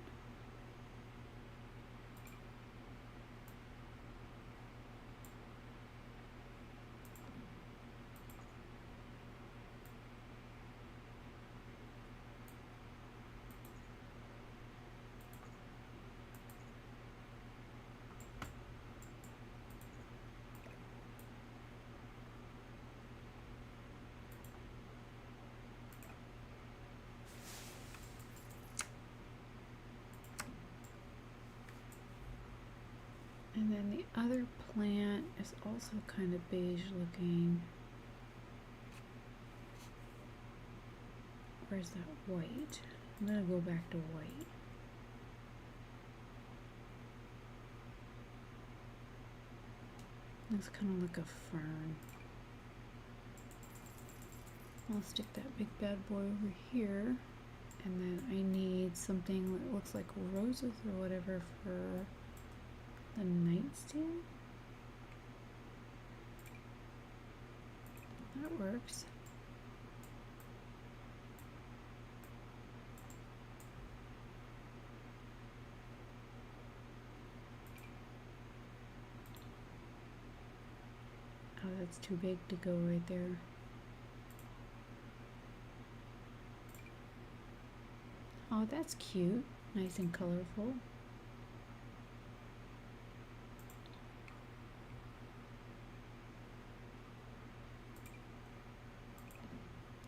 And then the other plant is also kind of beige looking. Where's that white? I'm gonna go back to white. Looks kind of like a fern. I'll stick that big bad boy over here. And then I need something that looks like roses or whatever for the nightstand. That works. Oh, that's too big to go right there. Oh, that's cute. Nice and colorful.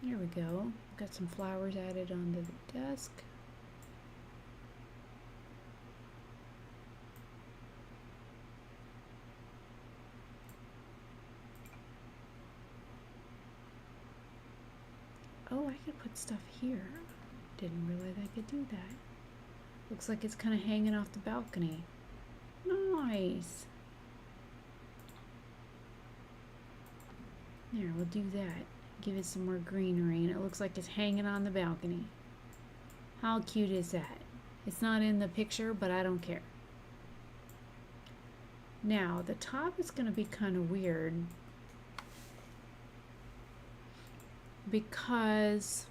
There we go. Got some flowers added onto the desk. Oh, I could put stuff here. Didn't realize I could do that. Looks like it's kind of hanging off the balcony. Nice. There, we'll do that. Give it some more greenery, and it looks like it's hanging on the balcony. How cute is that? It's not in the picture, but I don't care. Now, the top is going to be kind of weird because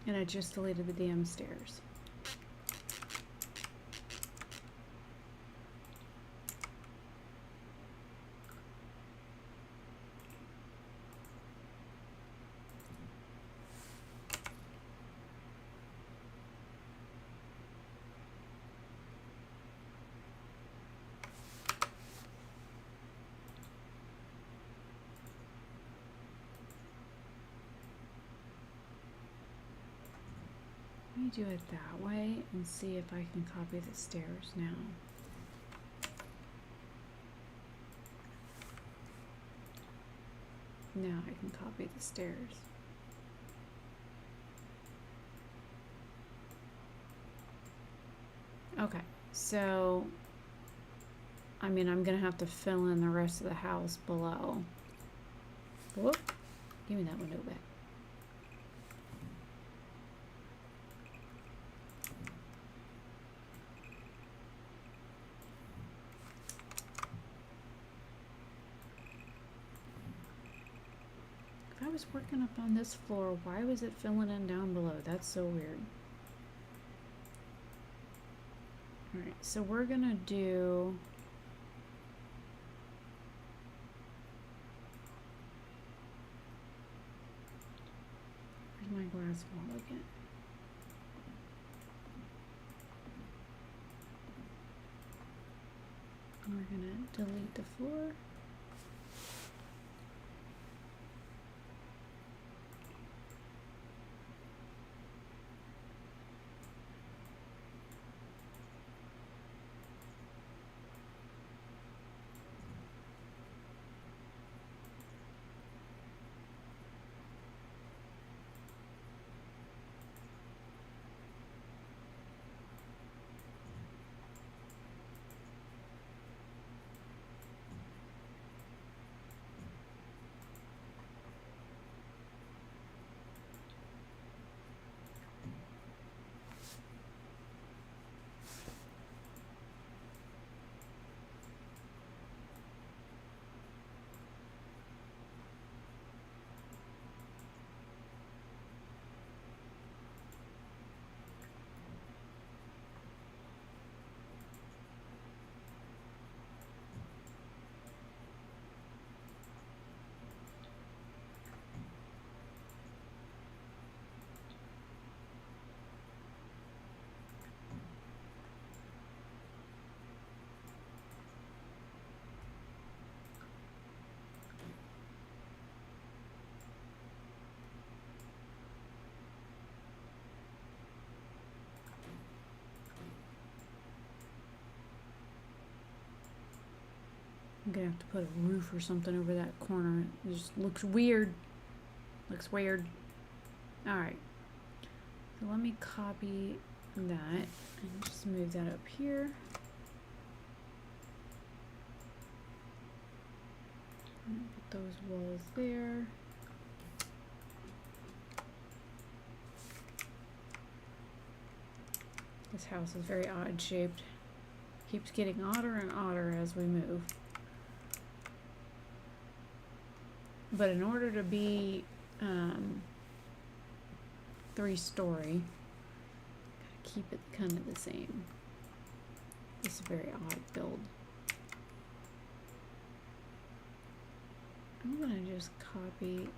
and I just deleted the damn stairs. Let me do it that way and see if I can copy the stairs now. Now I can copy the stairs. Okay, so I mean, I'm gonna have to fill in the rest of the house below. Whoop, give me that window back. If I was working up on this floor, why was it filling in down below? That's so weird. Alright, so we're gonna do where's my glass wall again? And we're gonna delete the floor. gonna have to put a roof or something over that corner. It just looks weird. Looks weird. Alright. So let me copy that and just move that up here. Put those walls there. This house is very odd shaped. Keeps getting odder and odder as we move. But in order to be 3-story, gotta keep it kind of the same. This is a very odd build. I'm gonna just copy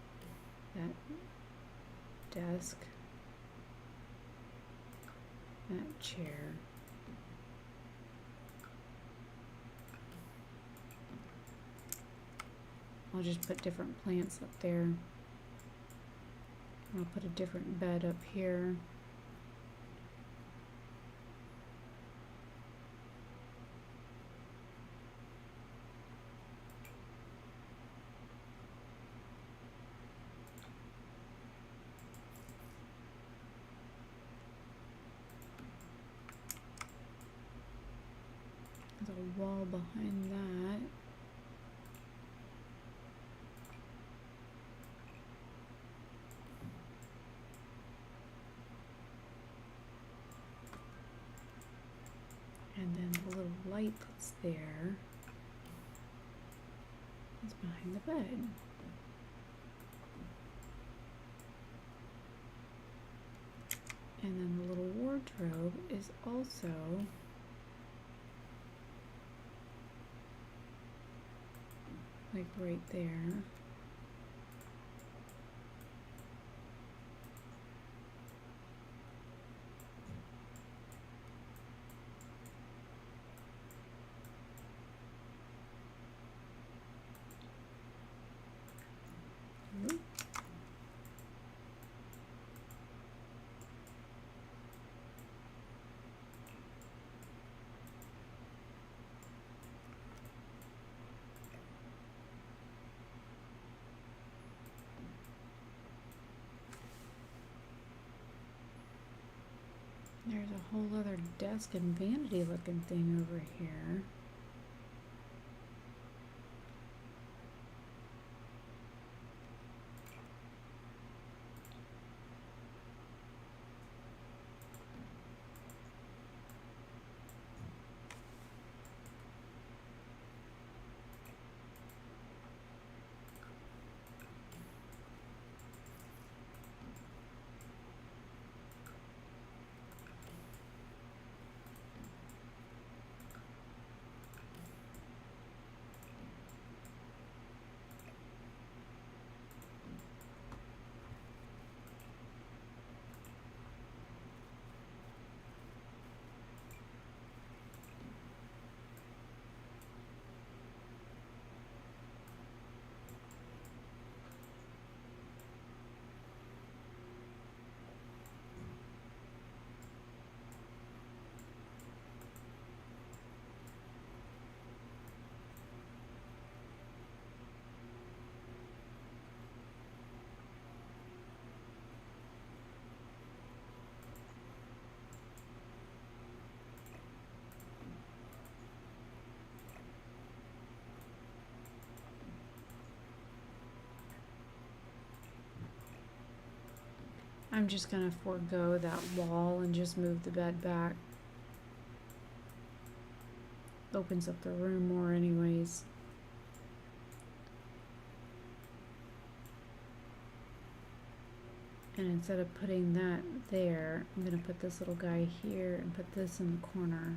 that desk, that chair. I'll just put different plants up there. I'll put a different bed up here. There's a wall behind that. And then the little light that's there is behind the bed. And then the little wardrobe is also like right there. There's a whole other desk and vanity looking thing over here. I'm just gonna forego that wall and just move the bed back. Opens up the room more anyways. And instead of putting that there, I'm gonna put this little guy here and put this in the corner.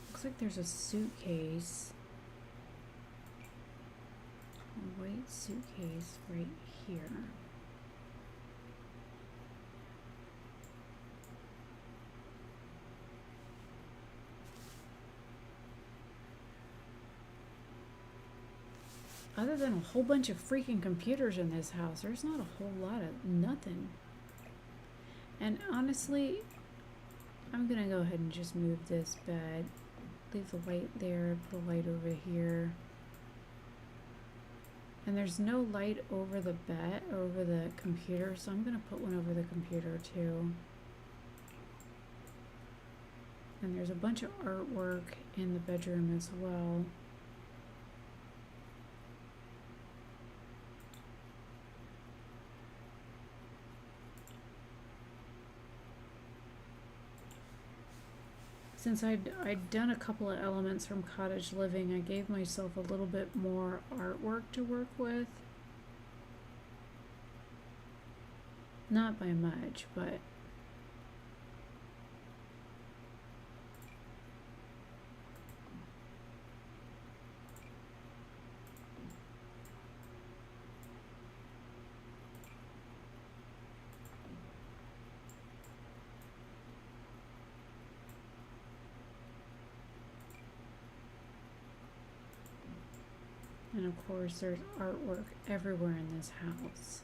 Looks like there's a suitcase. A white suitcase right here. Other than a whole bunch of freaking computers in this house, there's not a whole lot of nothing. And honestly, I'm gonna go ahead and just move this bed leave the light there, put a light over here. And there's no light over the bed, over the computer, so I'm gonna put one over the computer too. And there's a bunch of artwork in the bedroom as well. Since I'd done a couple of elements from cottage living, I gave myself a little bit more artwork to work with. Not by much, but and of course there's artwork everywhere in this house.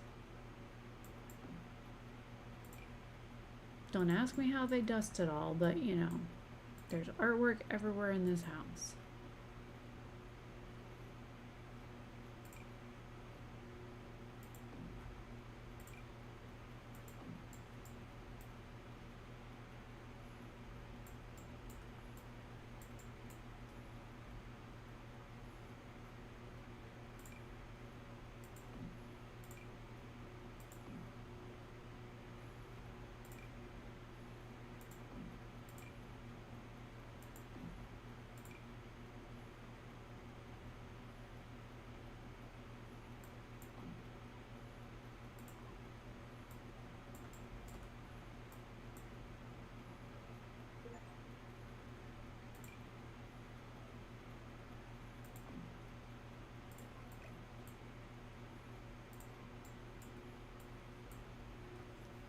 Don't ask me how they dust it all, but you know, there's artwork everywhere in this house.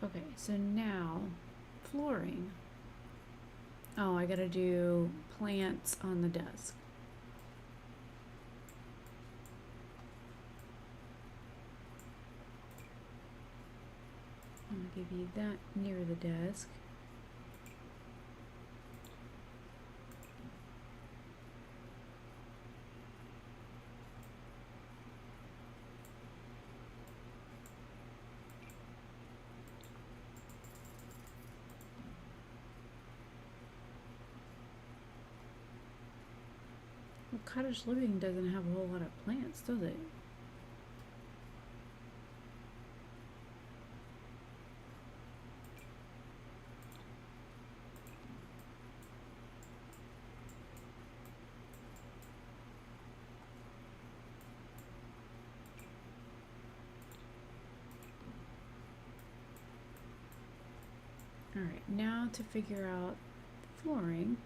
Okay, so now flooring. Oh, I gotta do plants on the desk. I'm gonna give you that near the desk. Well, cottage living doesn't have a whole lot of plants, does it? Alright, now to figure out flooring.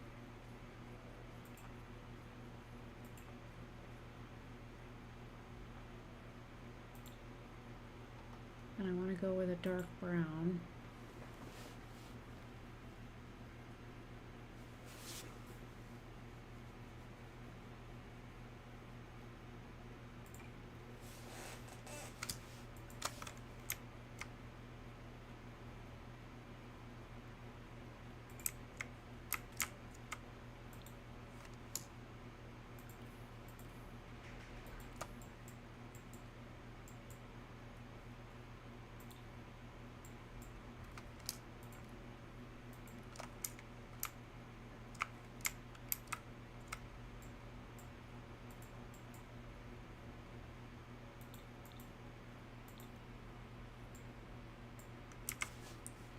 And I want to go with a dark brown.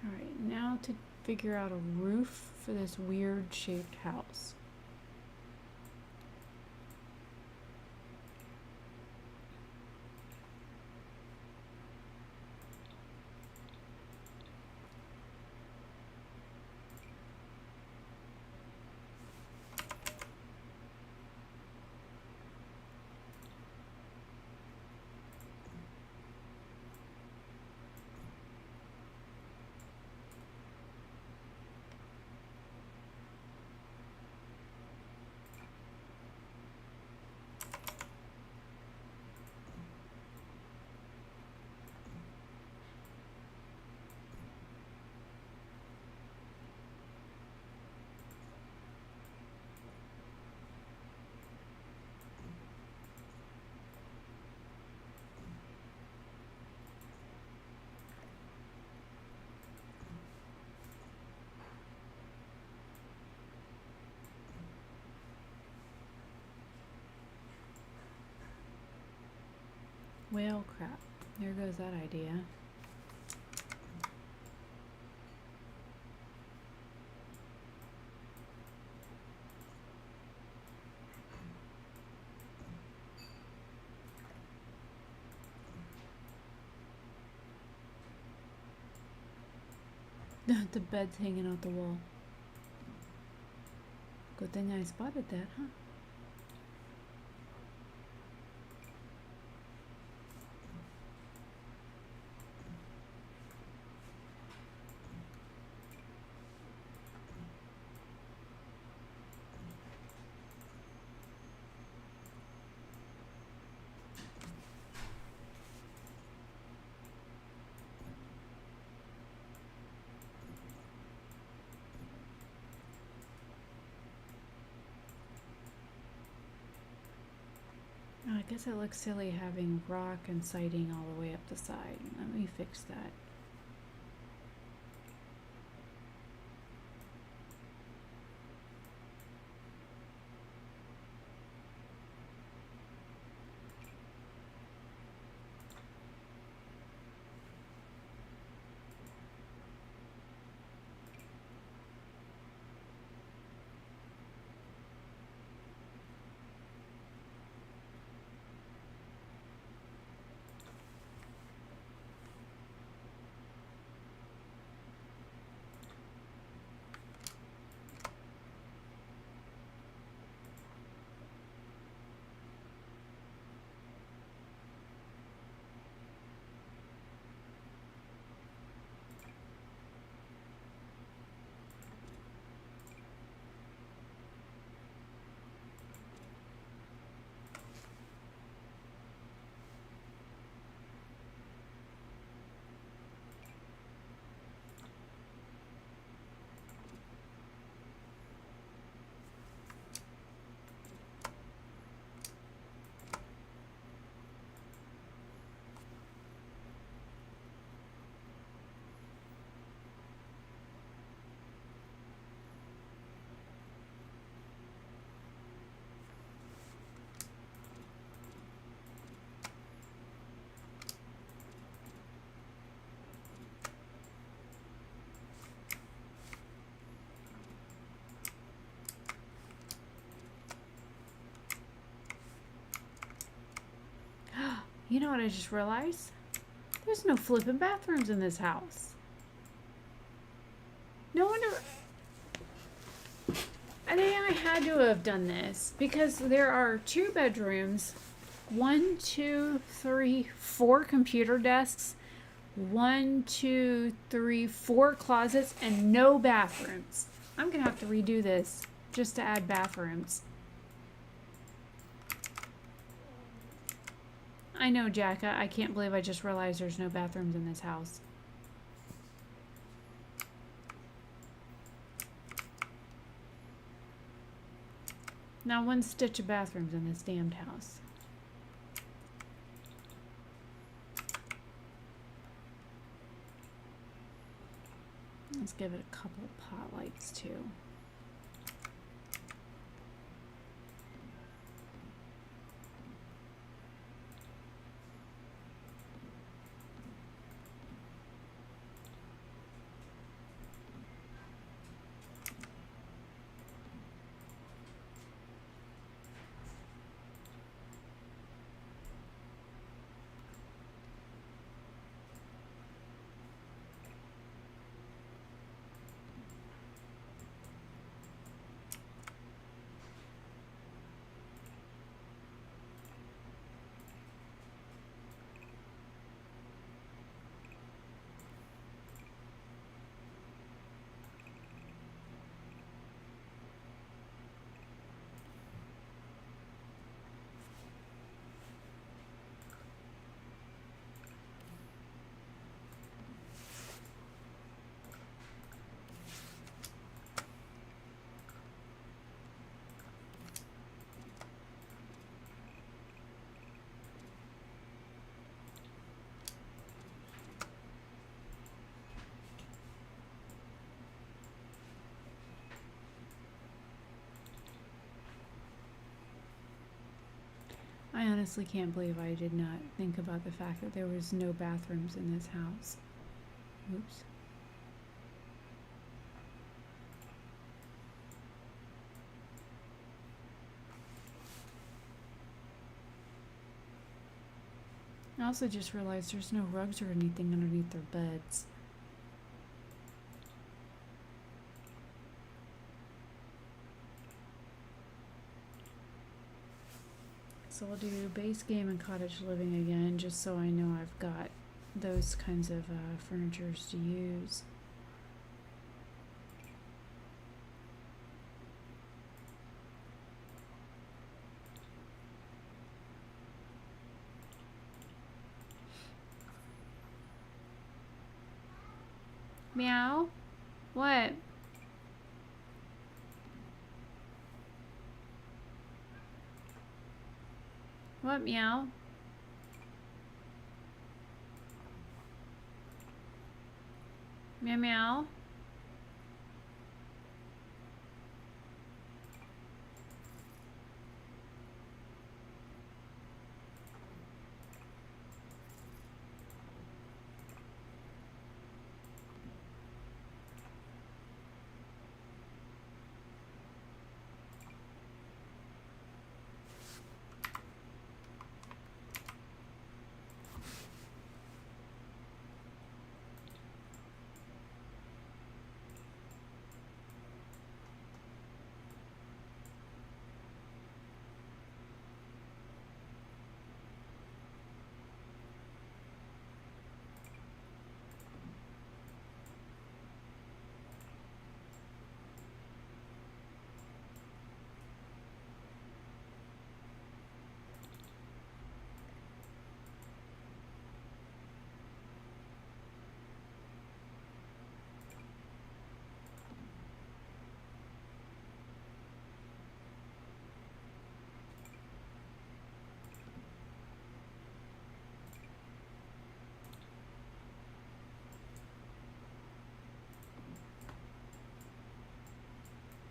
Alright, now to figure out a roof for this weird shaped house. Well, crap. There goes that idea. The bed's hanging out the wall. Good thing I spotted that, huh? Oh, I guess it looks silly having rock and siding all the way up the side. Let me fix that. You know what I just realized? There's no flipping bathrooms in this house. No wonder. I think I had to have done this because there are 2 bedrooms, 1, 2, 3, 4 computer desks, 1, 2, 3, 4 closets, and no bathrooms. I'm gonna have to redo this just to add bathrooms. I know, Jacka. I can't believe I just realized there's no bathrooms in this house. Not one stitch of bathrooms in this damned house. Let's give it a couple pot lights too. I honestly can't believe I did not think about the fact that there was no bathrooms in this house. Oops. I also just realized there's no rugs or anything underneath their beds. So I'll do base game and cottage living again, just so I know I've got those kinds of furnitures to use. Meow? What? What, meow? Meow meow?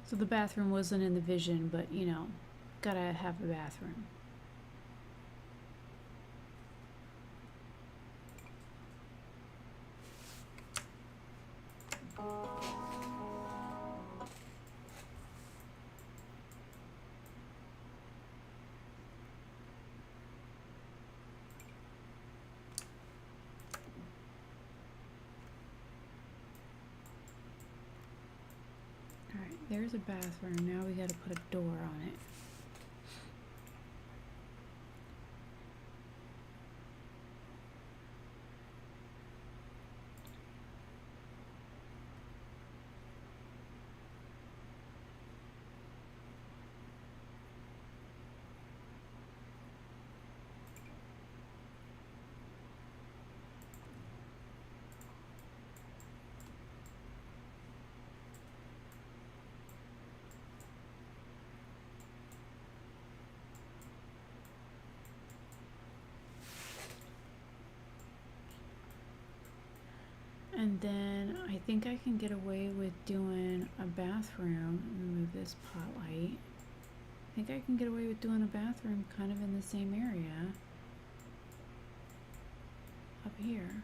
So the bathroom wasn't in the vision, but you know, gotta have a bathroom. Alright, there's a bathroom. Now we gotta put a door on it. And then I think I can get away with doing a bathroom. Move this pot light. I think I can get away with doing a bathroom kind of in the same area. Up here.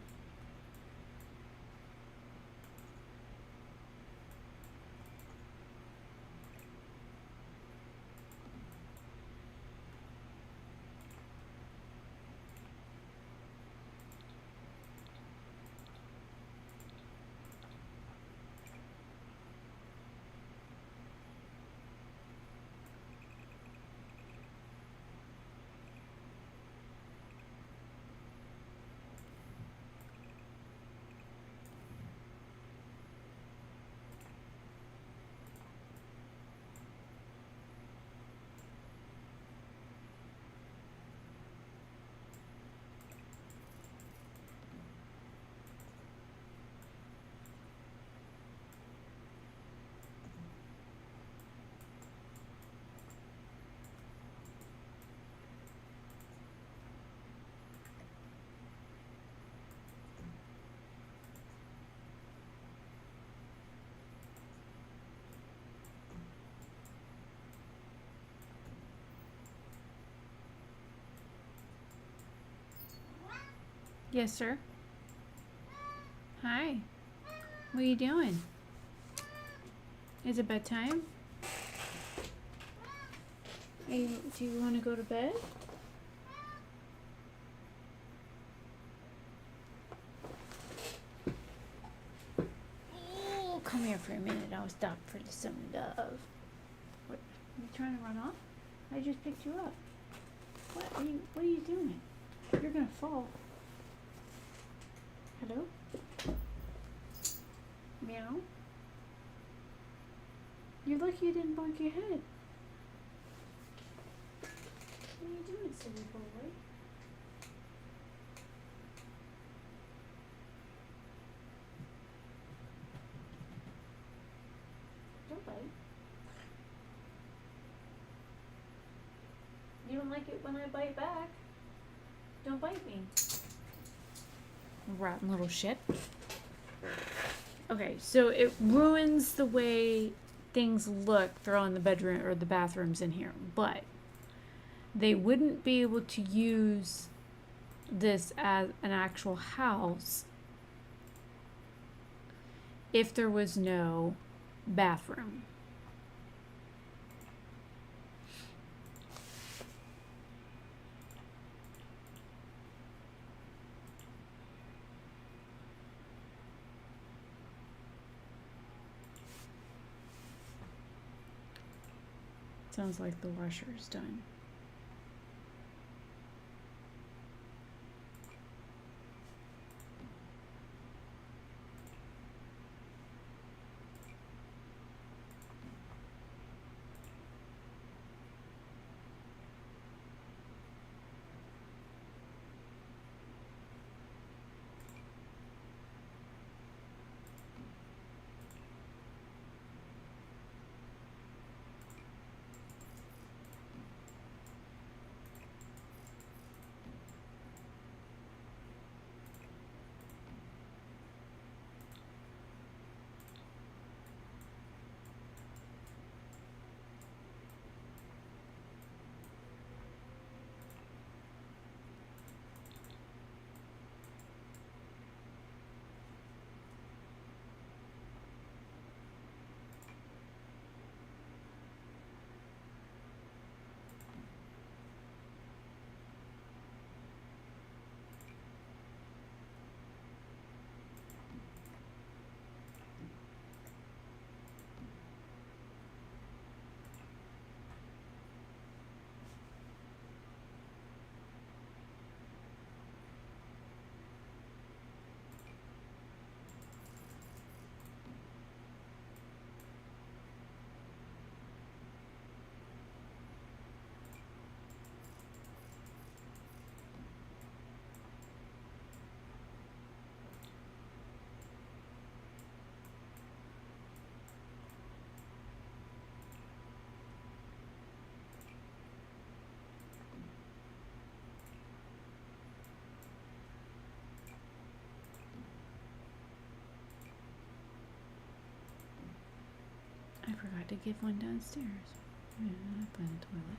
Yes, sir. Hi. What are you doing? Is it bedtime? Do you want to go to bed? Oh, come here for a minute. I'll stop for some love. What? Are you trying to run off? I just picked you up. What are you doing? You're gonna fall. Hello? Meow? You're lucky you didn't bonk your head. What are you doing, silly boy? Don't bite. You don't like it when I bite back. Don't bite me. Rotten little shit. Okay, so it ruins the way things look throwing the bedroom or the bathrooms in here, but they wouldn't be able to use this as an actual house if there was no bathroom. Sounds like the washer is done. I forgot to give one downstairs. Yeah, up in the toilet.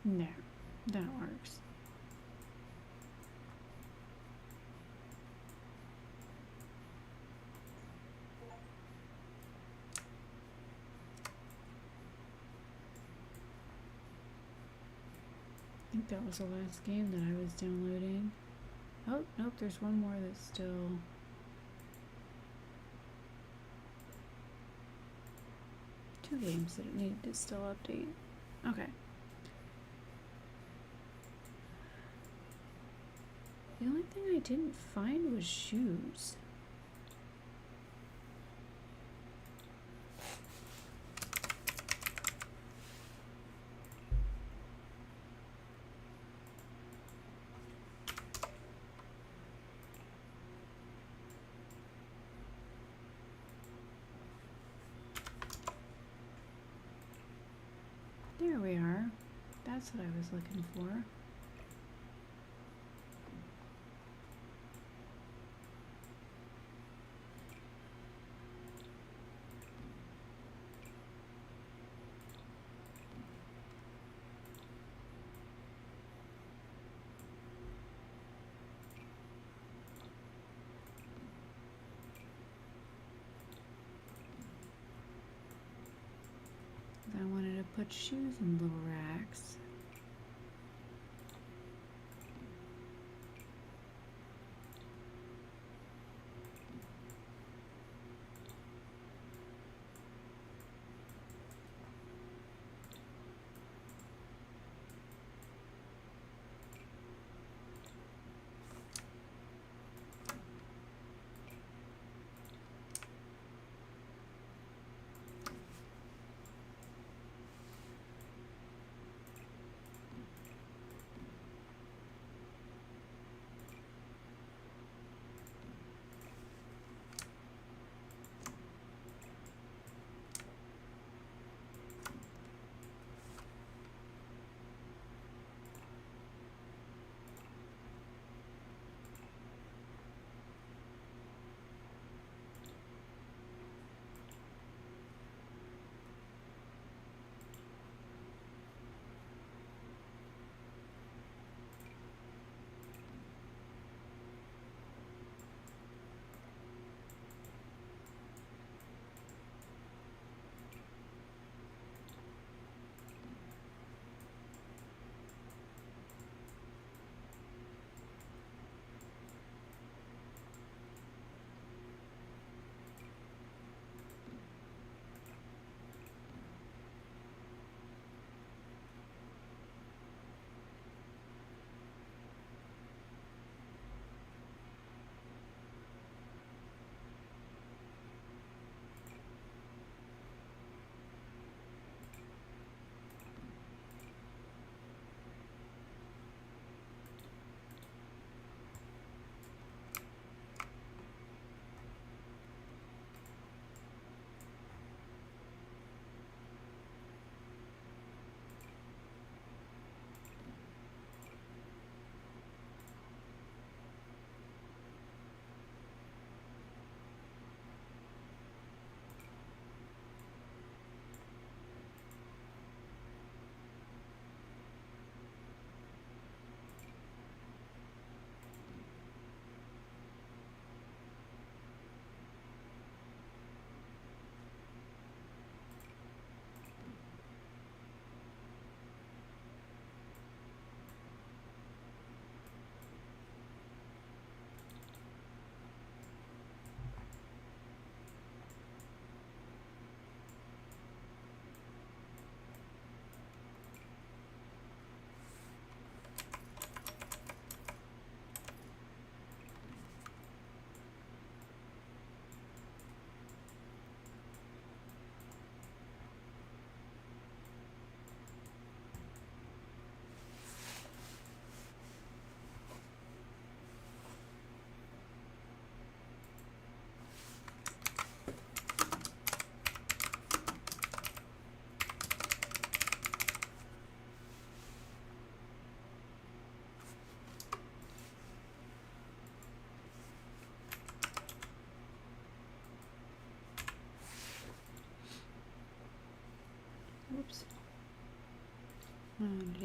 No, that works. I think that was the last game that I was downloading. Oh, nope, there's one more that's still... Two games that it needed to still update. Okay. The only thing I didn't find was shoes. There we are. That's what I was looking for. I wanted to put shoes in little racks.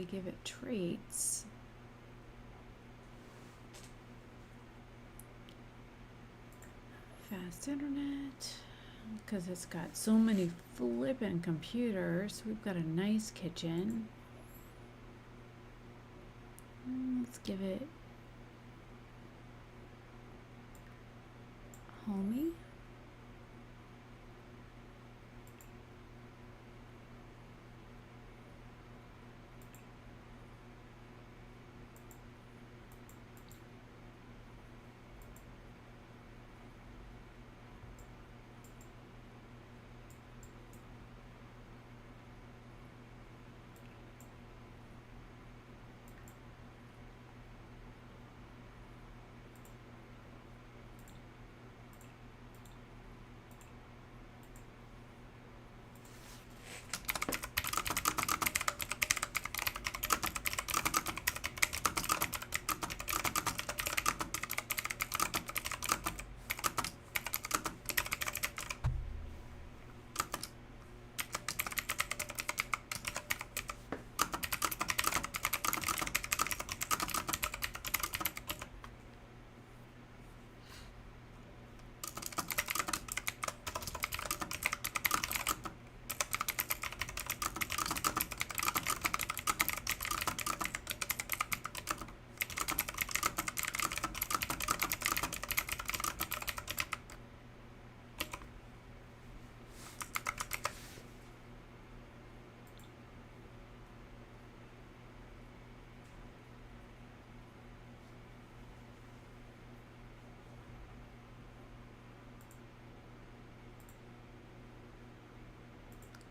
to give it traits. Fast internet, because it's got so many flippin' computers. We've got a nice kitchen. Let's give it homey.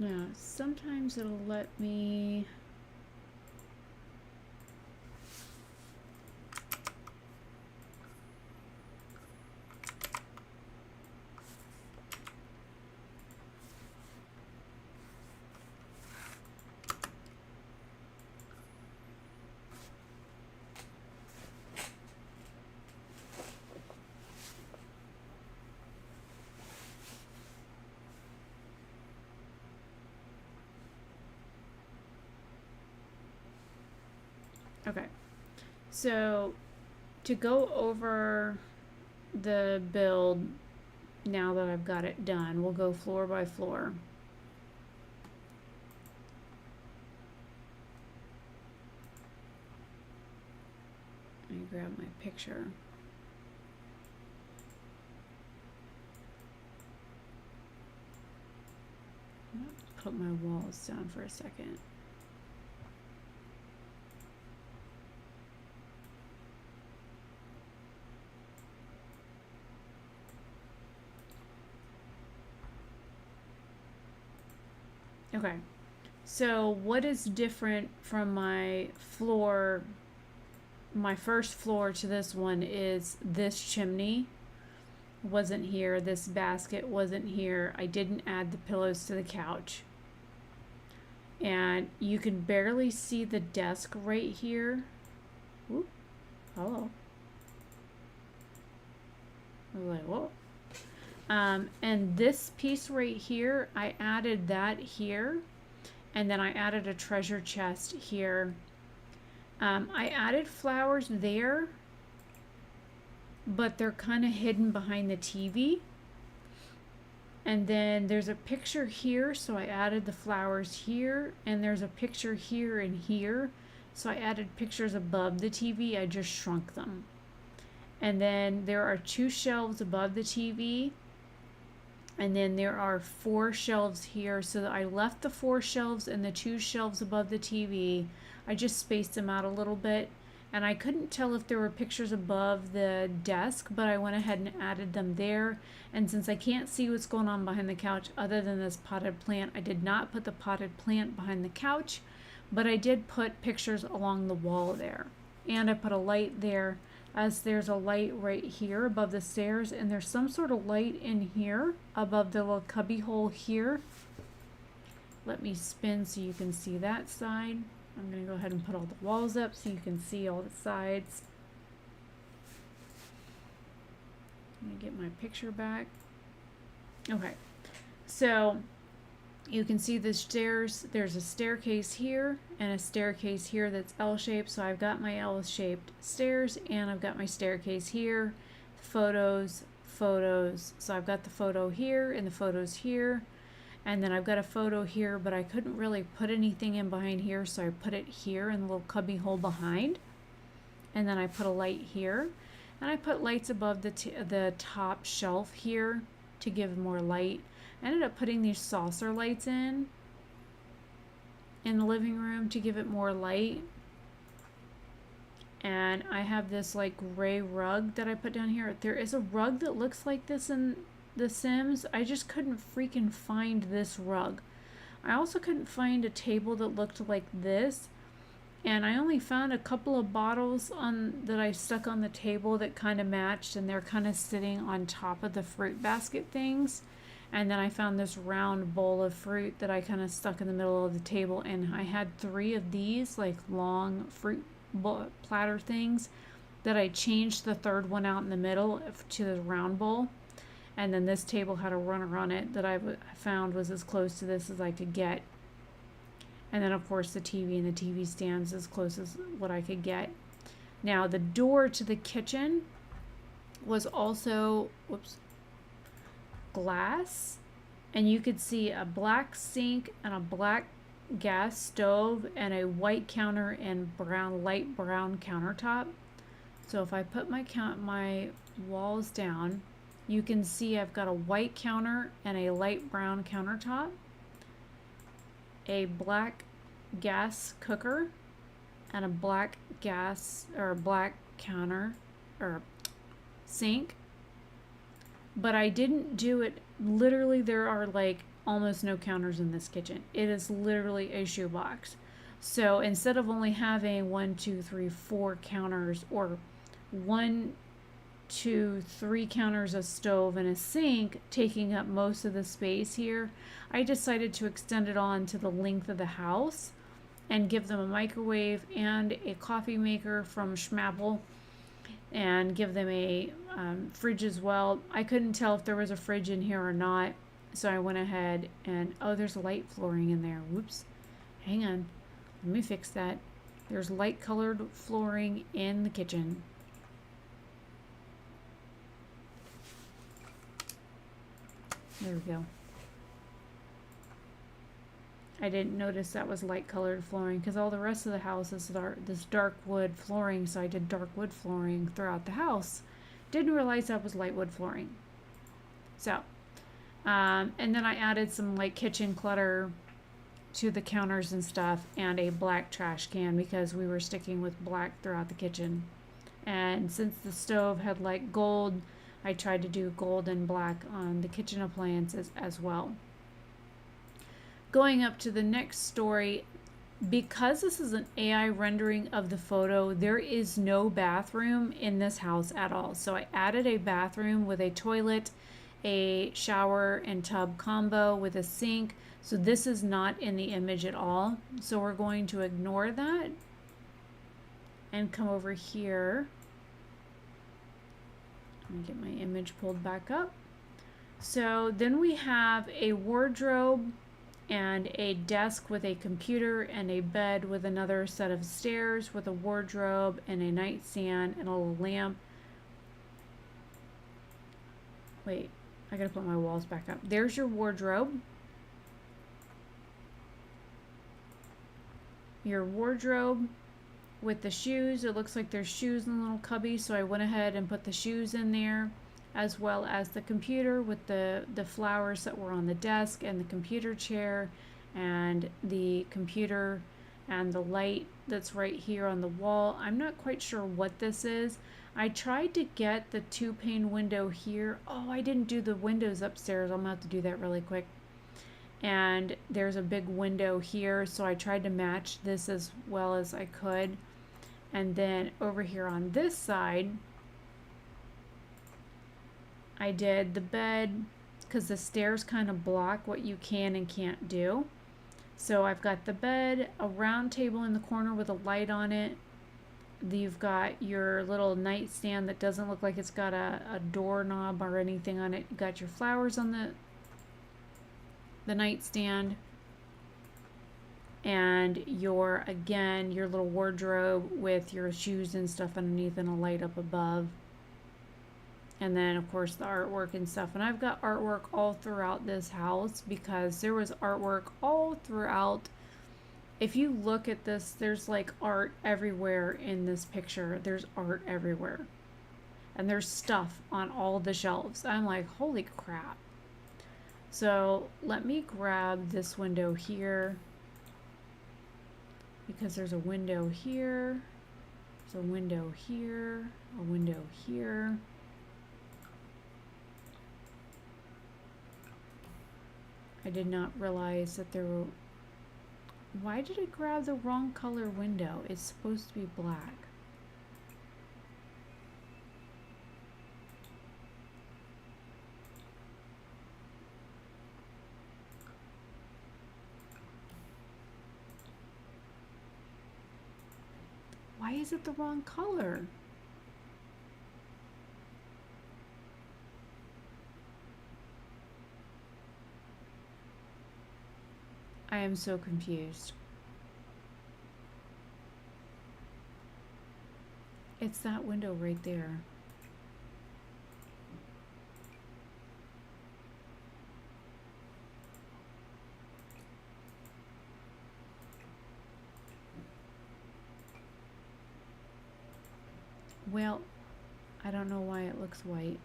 Now, sometimes it'll let me. Okay, so to go over the build, now that I've got it done, we'll go floor by floor. Let me grab my picture. Put my walls down for a second. Okay, so what is different from my floor, my first floor to this one is this chimney wasn't here, this basket wasn't here, I didn't add the pillows to the couch. And you can barely see the desk right here. Oop, hello. I was like, whoa. And this piece right here, I added that here, and then I added a treasure chest here. I added flowers there, but they're kind of hidden behind the TV. And then there's a picture here, so I added the flowers here, and there's a picture here and here, so I added pictures above the TV. I just shrunk them. And then there are 2 shelves above the TV. And then there are 4 shelves here, so that I left the 4 shelves and the 2 shelves above the TV. I just spaced them out a little bit, and I couldn't tell if there were pictures above the desk, but I went ahead and added them there. And since I can't see what's going on behind the couch other than this potted plant, I did not put the potted plant behind the couch, but I did put pictures along the wall there. And I put a light there, as there's a light right here above the stairs, and there's some sort of light in here above the little cubby hole here. Let me spin so you can see that side. I'm going to go ahead and put all the walls up so you can see all the sides. Let me get my picture back. Okay, so You can see the stairs. There's a staircase here and a staircase here that's L-shaped. So I've got my L-shaped stairs and I've got my staircase here. Photos. So I've got the photo here and the photos here. And then I've got a photo here, but I couldn't really put anything in behind here, so I put it here in the little cubby hole behind. And then I put a light here. And I put lights above the top shelf here to give more light. I ended up putting these saucer lights in the living room to give it more light. And I have this like gray rug that I put down here. There is a rug that looks like this in The Sims. I just couldn't freaking find this rug. I also couldn't find a table that looked like this. And I only found a couple of bottles that I stuck on the table that kind of matched, and they're kind of sitting on top of the fruit basket things. And then I found this round bowl of fruit that I kind of stuck in the middle of the table, and I had 3 of these like long fruit platter things that I changed the third one out in the middle to the round bowl. And then this table had a runner on it that I found was as close to this as I could get. And then of course the TV and the TV stands as close as what I could get. Now the door to the kitchen was also, glass, and you could see a black sink and a black gas stove and a white counter and light brown countertop. So if I put my walls down, you can see I've got a white counter and a light brown countertop, a black gas cooker, and a black gas or black counter or sink. But I didn't do it. Literally, there are like almost no counters in this kitchen. It is literally a shoebox. So instead of only having 1, 2, 3, 4 counters, or 1, 2, 3 counters, a stove, and a sink taking up most of the space here, I decided to extend it on to the length of the house and give them a microwave and a coffee maker from Schmapple, and give them a fridge as well. I couldn't tell if there was a fridge in here or not, so I went ahead and, oh, there's light flooring in there. Whoops. Hang on. Let me fix that. There's light colored flooring in the kitchen. There we go. I didn't notice that was light colored flooring because all the rest of the house is this dark wood flooring, so I did dark wood flooring throughout the house. Didn't realize that was light wood flooring. So, and then I added some like kitchen clutter to the counters and stuff, and a black trash can because we were sticking with black throughout the kitchen. And since the stove had like gold, I tried to do gold and black on the kitchen appliances as well. Going up to the next story, because this is an AI rendering of the photo, there is no bathroom in this house at all. So I added a bathroom with a toilet, a shower and tub combo with a sink. So this is not in the image at all. So we're going to ignore that and come over here. Let me get my image pulled back up. So then we have a wardrobe and a desk with a computer and a bed with another set of stairs with a wardrobe and a nightstand and a little lamp. Wait, I gotta put my walls back up. There's your wardrobe. Your wardrobe with the shoes. It looks like there's shoes in the little cubby, so I went ahead and put the shoes in there, as well as the computer with the flowers that were on the desk and the computer chair and the computer and the light that's right here on the wall. I'm not quite sure what this is. I tried to get the 2-pane window here. Oh, I didn't do the windows upstairs. I'm gonna have to do that really quick. And there's a big window here, so I tried to match this as well as I could. And then over here on this side, I did the bed because the stairs kind of block what you can and can't do. So I've got the bed, a round table in the corner with a light on it. You've got your little nightstand that doesn't look like it's got a doorknob or anything on it. You got your flowers on the the nightstand, and your little wardrobe with your shoes and stuff underneath and a light up above. And then of course the artwork and stuff. And I've got artwork all throughout this house because there was artwork all throughout. If you look at this, there's like art everywhere in this picture. There's art everywhere. And there's stuff on all the shelves. I'm like, holy crap. So let me grab this window here, because there's a window here, there's a window here, a window here. I did not realize that there were... Why did it grab the wrong color window? It's supposed to be black. Why is it the wrong color? I am so confused. It's that window right there. Well, I don't know why it looks white.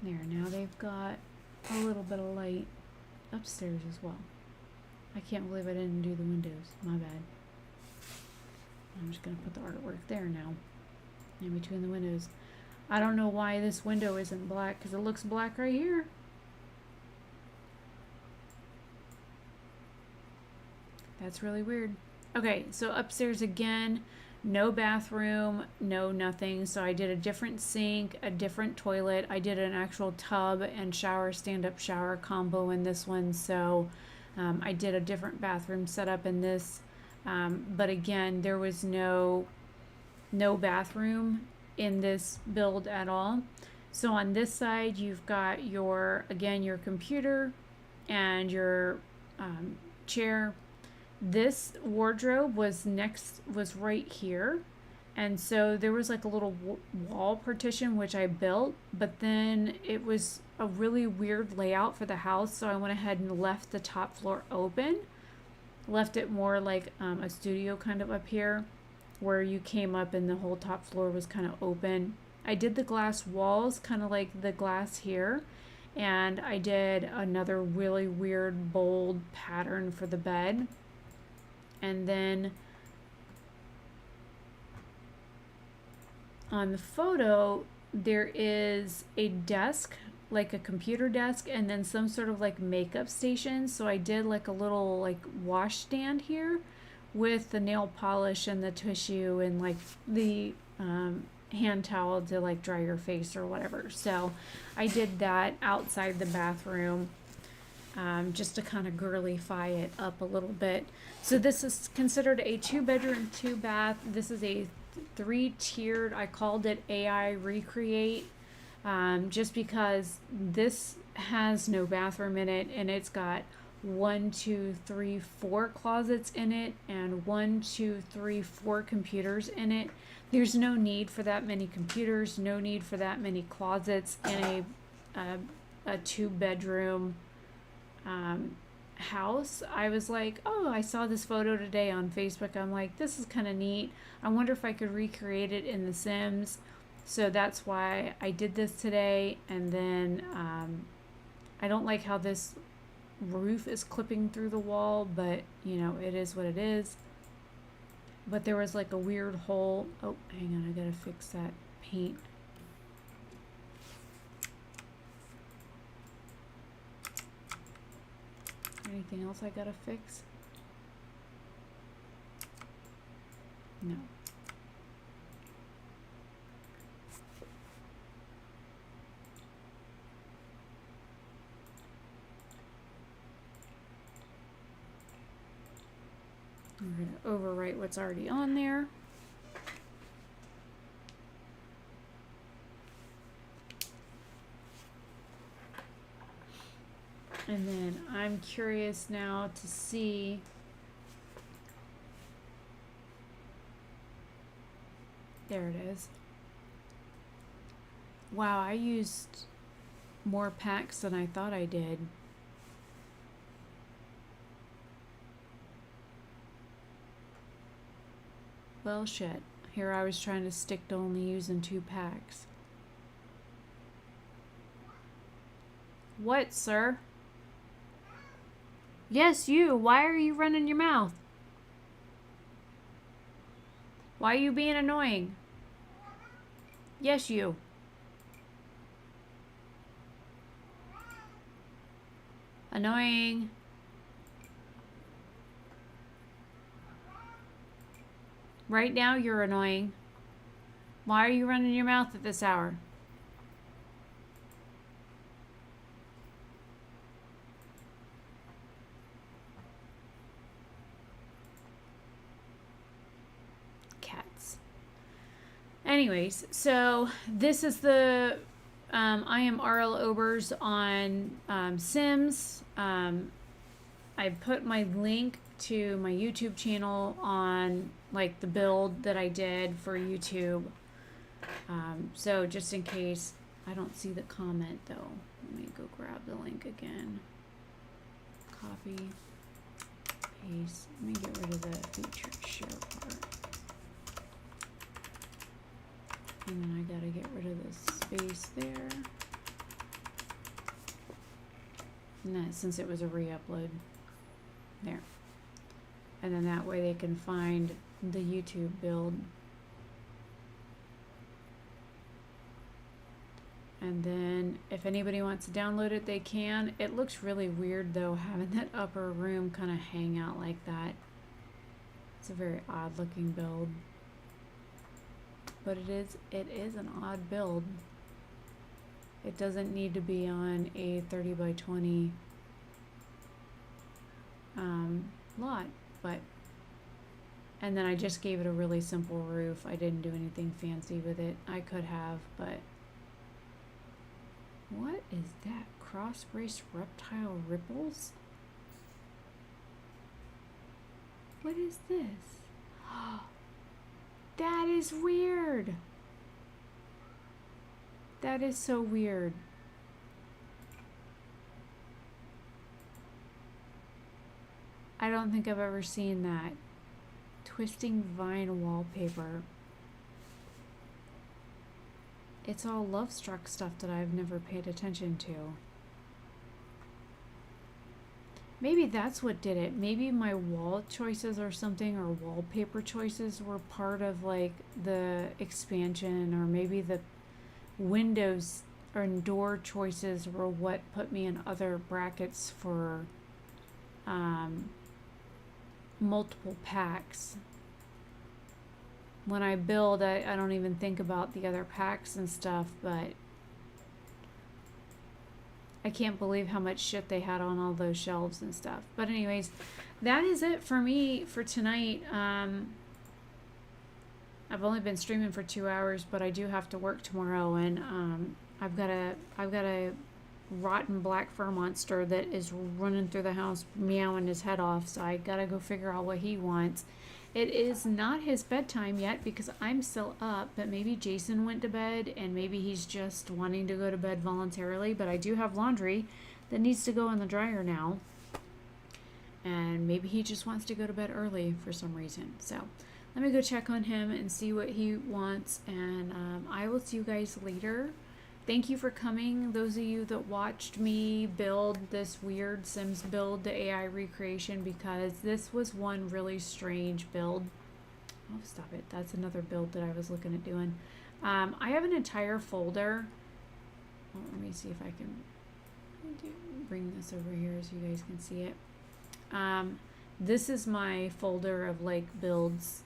There, now they've got a little bit of light upstairs as well. I can't believe I didn't do the windows. My bad. I'm just going to put the artwork there now, in between the windows. I don't know why this window isn't black, because it looks black right here. That's really weird. Okay, so upstairs again, no bathroom, no nothing. So I did a different sink, a different toilet. I did an actual tub and shower, stand-up shower combo in this one. So I did a different bathroom setup in this. But again, there was no bathroom in this build at all. So on this side, you've got your computer and your chair. This wardrobe was right here, and so there was like a little wall partition which I built, but then it was a really weird layout for the house, so I went ahead and left the top floor open, left it more like a studio kind of up here, where you came up and the whole top floor was kind of open. I did the glass walls kind of like the glass here, and I did another really weird bold pattern for the bed. And then on the photo, there is a desk, like a computer desk, and then some sort of like makeup station. So I did like a little like wash stand here with the nail polish and the tissue and like the hand towel to like dry your face or whatever. So I did that outside the bathroom. Just to kind of girlyfy it up a little bit. So this is considered a 2-bedroom, 2-bath. This is a 3-tiered, I called it AI Recreate, just because this has no bathroom in it, and it's got 1, 2, 3, 4 closets in it, and 1, 2, 3, 4 computers in it. There's no need for that many computers, no need for that many closets in a 2-bedroom house. I was like, oh, I saw this photo today on Facebook. I'm like, this is kind of neat. I wonder if I could recreate it in The Sims. So that's why I did this today. And then I don't like how this roof is clipping through the wall, but you know, it is what it is. But there was like a weird hole. Oh, hang on, I gotta fix that paint. Anything else I gotta fix? No. I'm going to overwrite what's already on there. And then I'm curious now to see there it is. Wow, I used more packs than I thought I did. Well, shit. Here I was trying to stick to only using 2 packs. What, sir? Yes, you. Why are you running your mouth? Why are you being annoying? Yes, you. Annoying. Right now, you're annoying. Why are you running your mouth at this hour? Cats. Anyways, so this is the I am RL Obers on Sims. I put my link to my YouTube channel on like the build that I did for YouTube. So just in case I don't see the comment though, let me go grab the link again. Copy, paste. Let me get rid of the featured share part. And then I gotta get rid of the space there. And that, since it was a re-upload. There. And then that way they can find the YouTube build. And then if anybody wants to download it, they can. It looks really weird though, having that upper room kind of hang out like that. It's a very odd looking build. But it is an odd build. It doesn't need to be on a 30 by 20 lot, but, and then I just gave it a really simple roof. I didn't do anything fancy with it. I could have, but what is that? Cross-braced reptile ripples? What is this? That is weird. That is so weird. I don't think I've ever seen that. Twisting vine wallpaper. It's all love-struck stuff that I've never paid attention to. Maybe that's what did it. Maybe my wall choices or something, or wallpaper choices were part of like the expansion, or maybe the windows or door choices were what put me in other brackets for multiple packs. When I build, I don't even think about the other packs and stuff, but I can't believe how much shit they had on all those shelves and stuff. But anyways, that is it for me for tonight. I've only been streaming for 2 hours, but I do have to work tomorrow, and I've got a rotten black fur monster that is running through the house meowing his head off, so I gotta go figure out what he wants. It is not his bedtime yet because I'm still up, but maybe Jason went to bed and maybe he's just wanting to go to bed voluntarily, but I do have laundry that needs to go in the dryer now, and maybe he just wants to go to bed early for some reason. So let me go check on him and see what he wants, and I will see you guys later. Thank you for coming, those of you that watched me build this weird Sims build, the AI recreation, because this was one really strange build. Oh, stop it. That's another build that I was looking at doing. I have an entire folder. Well, let me see if I can bring this over here so you guys can see it. This is my folder of like builds,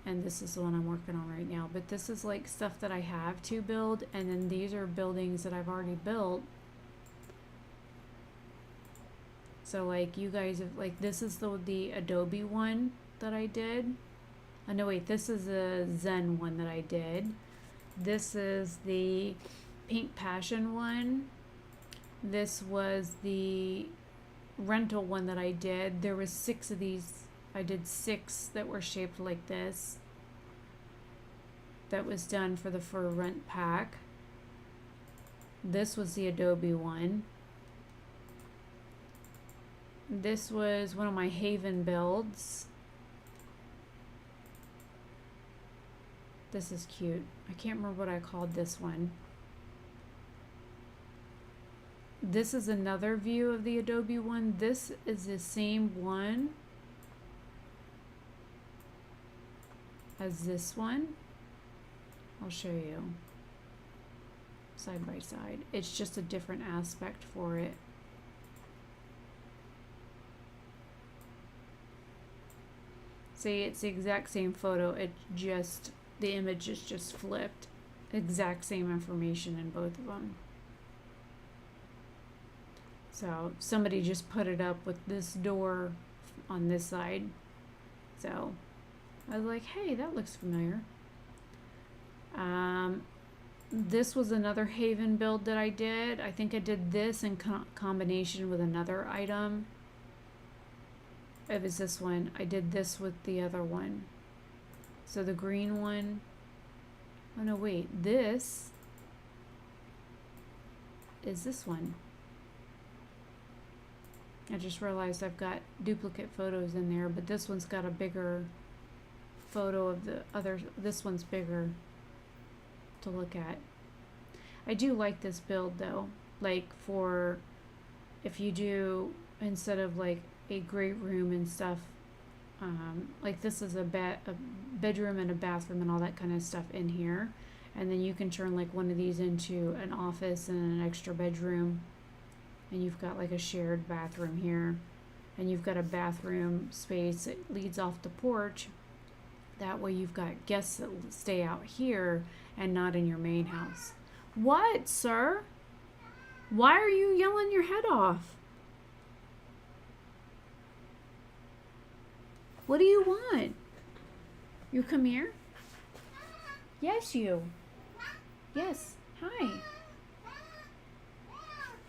and this is the one I'm working on right now, but this is like stuff that I have to build, and then these are buildings that I've already built. So like you guys have, like, this is the Adobe one that I did. Oh no, wait, this is a Zen one that I did. This is the Pink Passion one. This was the rental one that I did. There was 6 of these. I did 6 that were shaped like this. That was done for the for rent pack. This was the Adobe one. This was one of my Haven builds. This is cute. I can't remember what I called this one. This is another view of the Adobe one. This is the same one as this one. I'll show you side by side. It's just a different aspect for it. See, it's the exact same photo. It just, the image is just flipped. Exact same information in both of them. So somebody just put it up with this door on this side. So I was like, hey, that looks familiar. This was another Haven build that I did. I think I did this in combination with another item. It was this one. I did this with the other one. So the green one. Oh no, wait. This is this one. I just realized I've got duplicate photos in there, but this one's got a bigger photo of the other. This one's bigger to look at. I do like this build though. Like for if you do, instead of like a great room and stuff, like this is a bedroom and a bathroom and all that kind of stuff in here, and then you can turn like one of these into an office and an extra bedroom, and you've got like a shared bathroom here, and you've got a bathroom space that leads off the porch. That way you've got guests that stay out here and not in your main house. What, sir? Why are you yelling your head off? What do you want? You come here? Yes, you. Yes. Hi.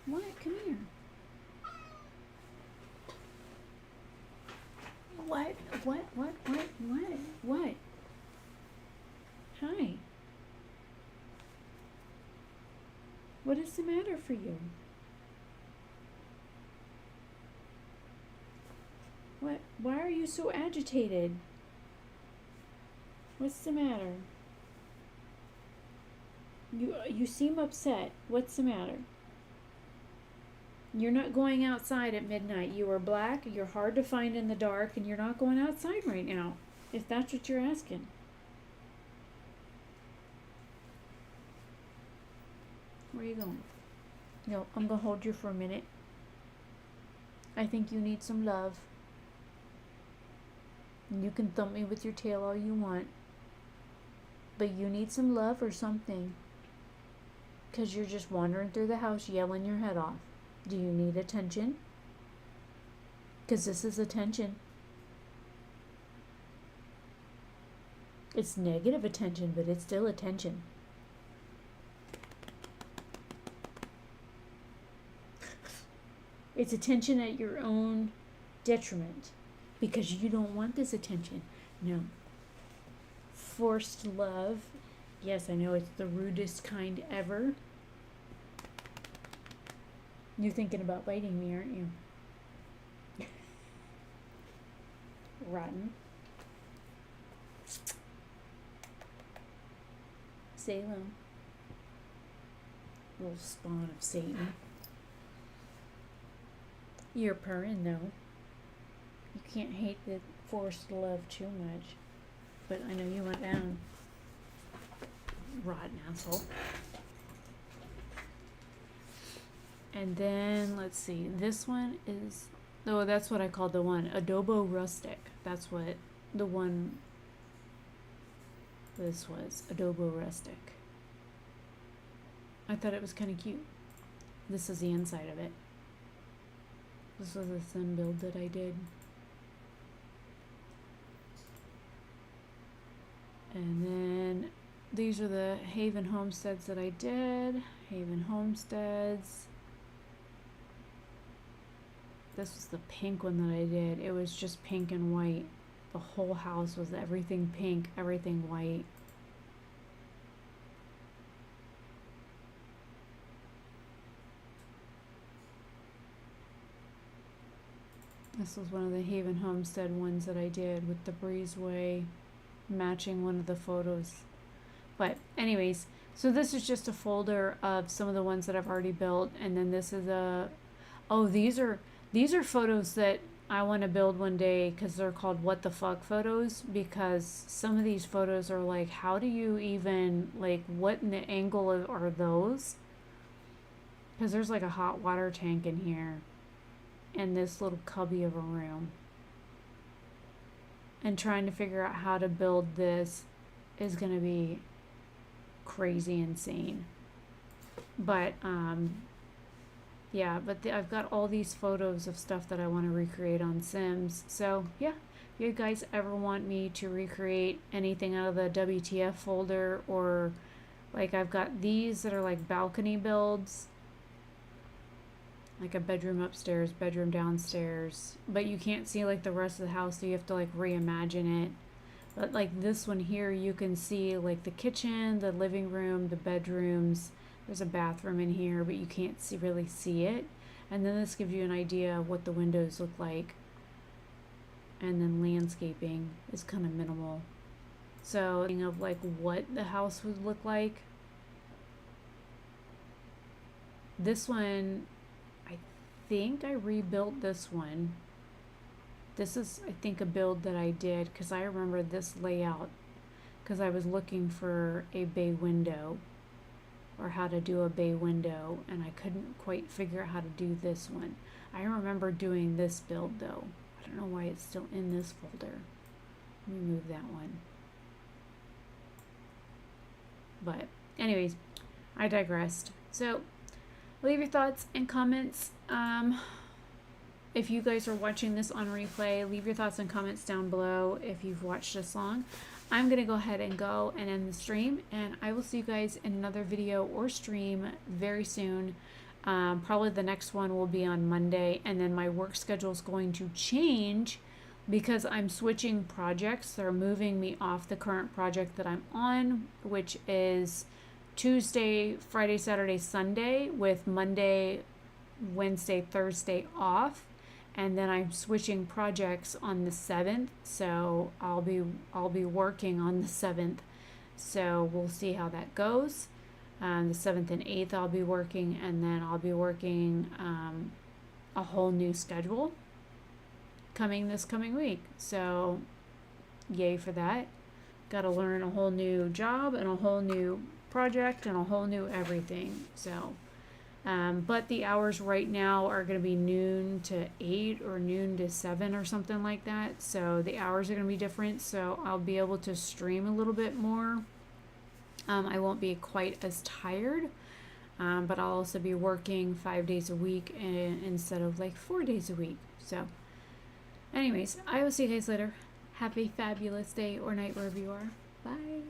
What? Come here. What? What? Hi. What is the matter for you? What? Why are you so agitated? What's the matter? You seem upset. What's the matter? You're not going outside at midnight. You are black, you're hard to find in the dark, and you're not going outside right now, if that's what you're asking. Where are you going? No, I'm going to hold you for a minute. I think you need some love. You can thump me with your tail all you want. But you need some love or something. 'Cause you're just wandering through the house yelling your head off. Do you need attention? 'Cause this is attention. It's negative attention, but it's still attention. It's attention at your own detriment. Because you don't want this attention. No. Forced love. Yes, I know it's the rudest kind ever. You're thinking about biting me, aren't you? Rotten. Salem. Little spawn of Satan. You're purring though. You can't hate the forced love too much. But I know you went down. Rotten asshole. And then, let's see. This one is... Oh, that's what I called the one. Adobo Rustic. That's what the one... This was. Adobo Rustic. I thought it was kind of cute. This is the inside of it. This was a sun build that I did. And then these are the Haven Homesteads that I did. Haven Homesteads. This was the pink one that I did. It was just pink and white. The whole house was everything pink, everything white. This was one of the Haven Homestead ones that I did with the breezeway matching one of the photos. But anyways, so this is just a folder of some of the ones that I've already built, and then this is these are photos that I want to build one day, because they're called what the fuck photos, because some of these photos are like, how do you even, like, what in the angle are those? Because there's like a hot water tank in here and this little cubby of a room, and trying to figure out how to build this is going to be crazy insane. But yeah, but I've got all these photos of stuff that I want to recreate on Sims. So yeah, if you guys ever want me to recreate anything out of the WTF folder, or like I've got these that are like balcony builds, like a bedroom upstairs, bedroom downstairs, but you can't see like the rest of the house, so you have to like reimagine it. But like this one here, you can see like the kitchen, the living room, the bedrooms. There's a bathroom in here, but you can't really see it. And then this gives you an idea of what the windows look like. And then landscaping is kind of minimal. So thinking of like what the house would look like. This one, I think I rebuilt this one. This is, I think, a build that I did because I remember this layout, because I was looking for a bay window, or how to do a bay window, and I couldn't quite figure out how to do this one. I remember doing this build though. I don't know why it's still in this folder. Let me move that one. But anyways, I digressed. So leave your thoughts and comments. If you guys are watching this on replay, leave your thoughts and comments down below if you've watched this long. I'm going to go ahead and go and end the stream, and I will see you guys in another video or stream very soon. Probably the next one will be on Monday, and then my work schedule is going to change because I'm switching projects. They're moving me off the current project that I'm on, which is Tuesday, Friday, Saturday, Sunday, with Monday, Wednesday, Thursday off. And then I'm switching projects on the 7th, so I'll be working on the 7th. So we'll see how that goes. The 7th and 8th I'll be working, and then I'll be working a whole new schedule this coming week. So yay for that. Got to learn a whole new job and a whole new project and a whole new everything. So but the hours right now are going to be noon to 8 or noon to 7 or something like that. So the hours are going to be different. So I'll be able to stream a little bit more. I won't be quite as tired, but I'll also be working 5 days a week instead of like 4 days a week. So anyways, I will see you guys later. Have a fabulous day or night wherever you are. Bye.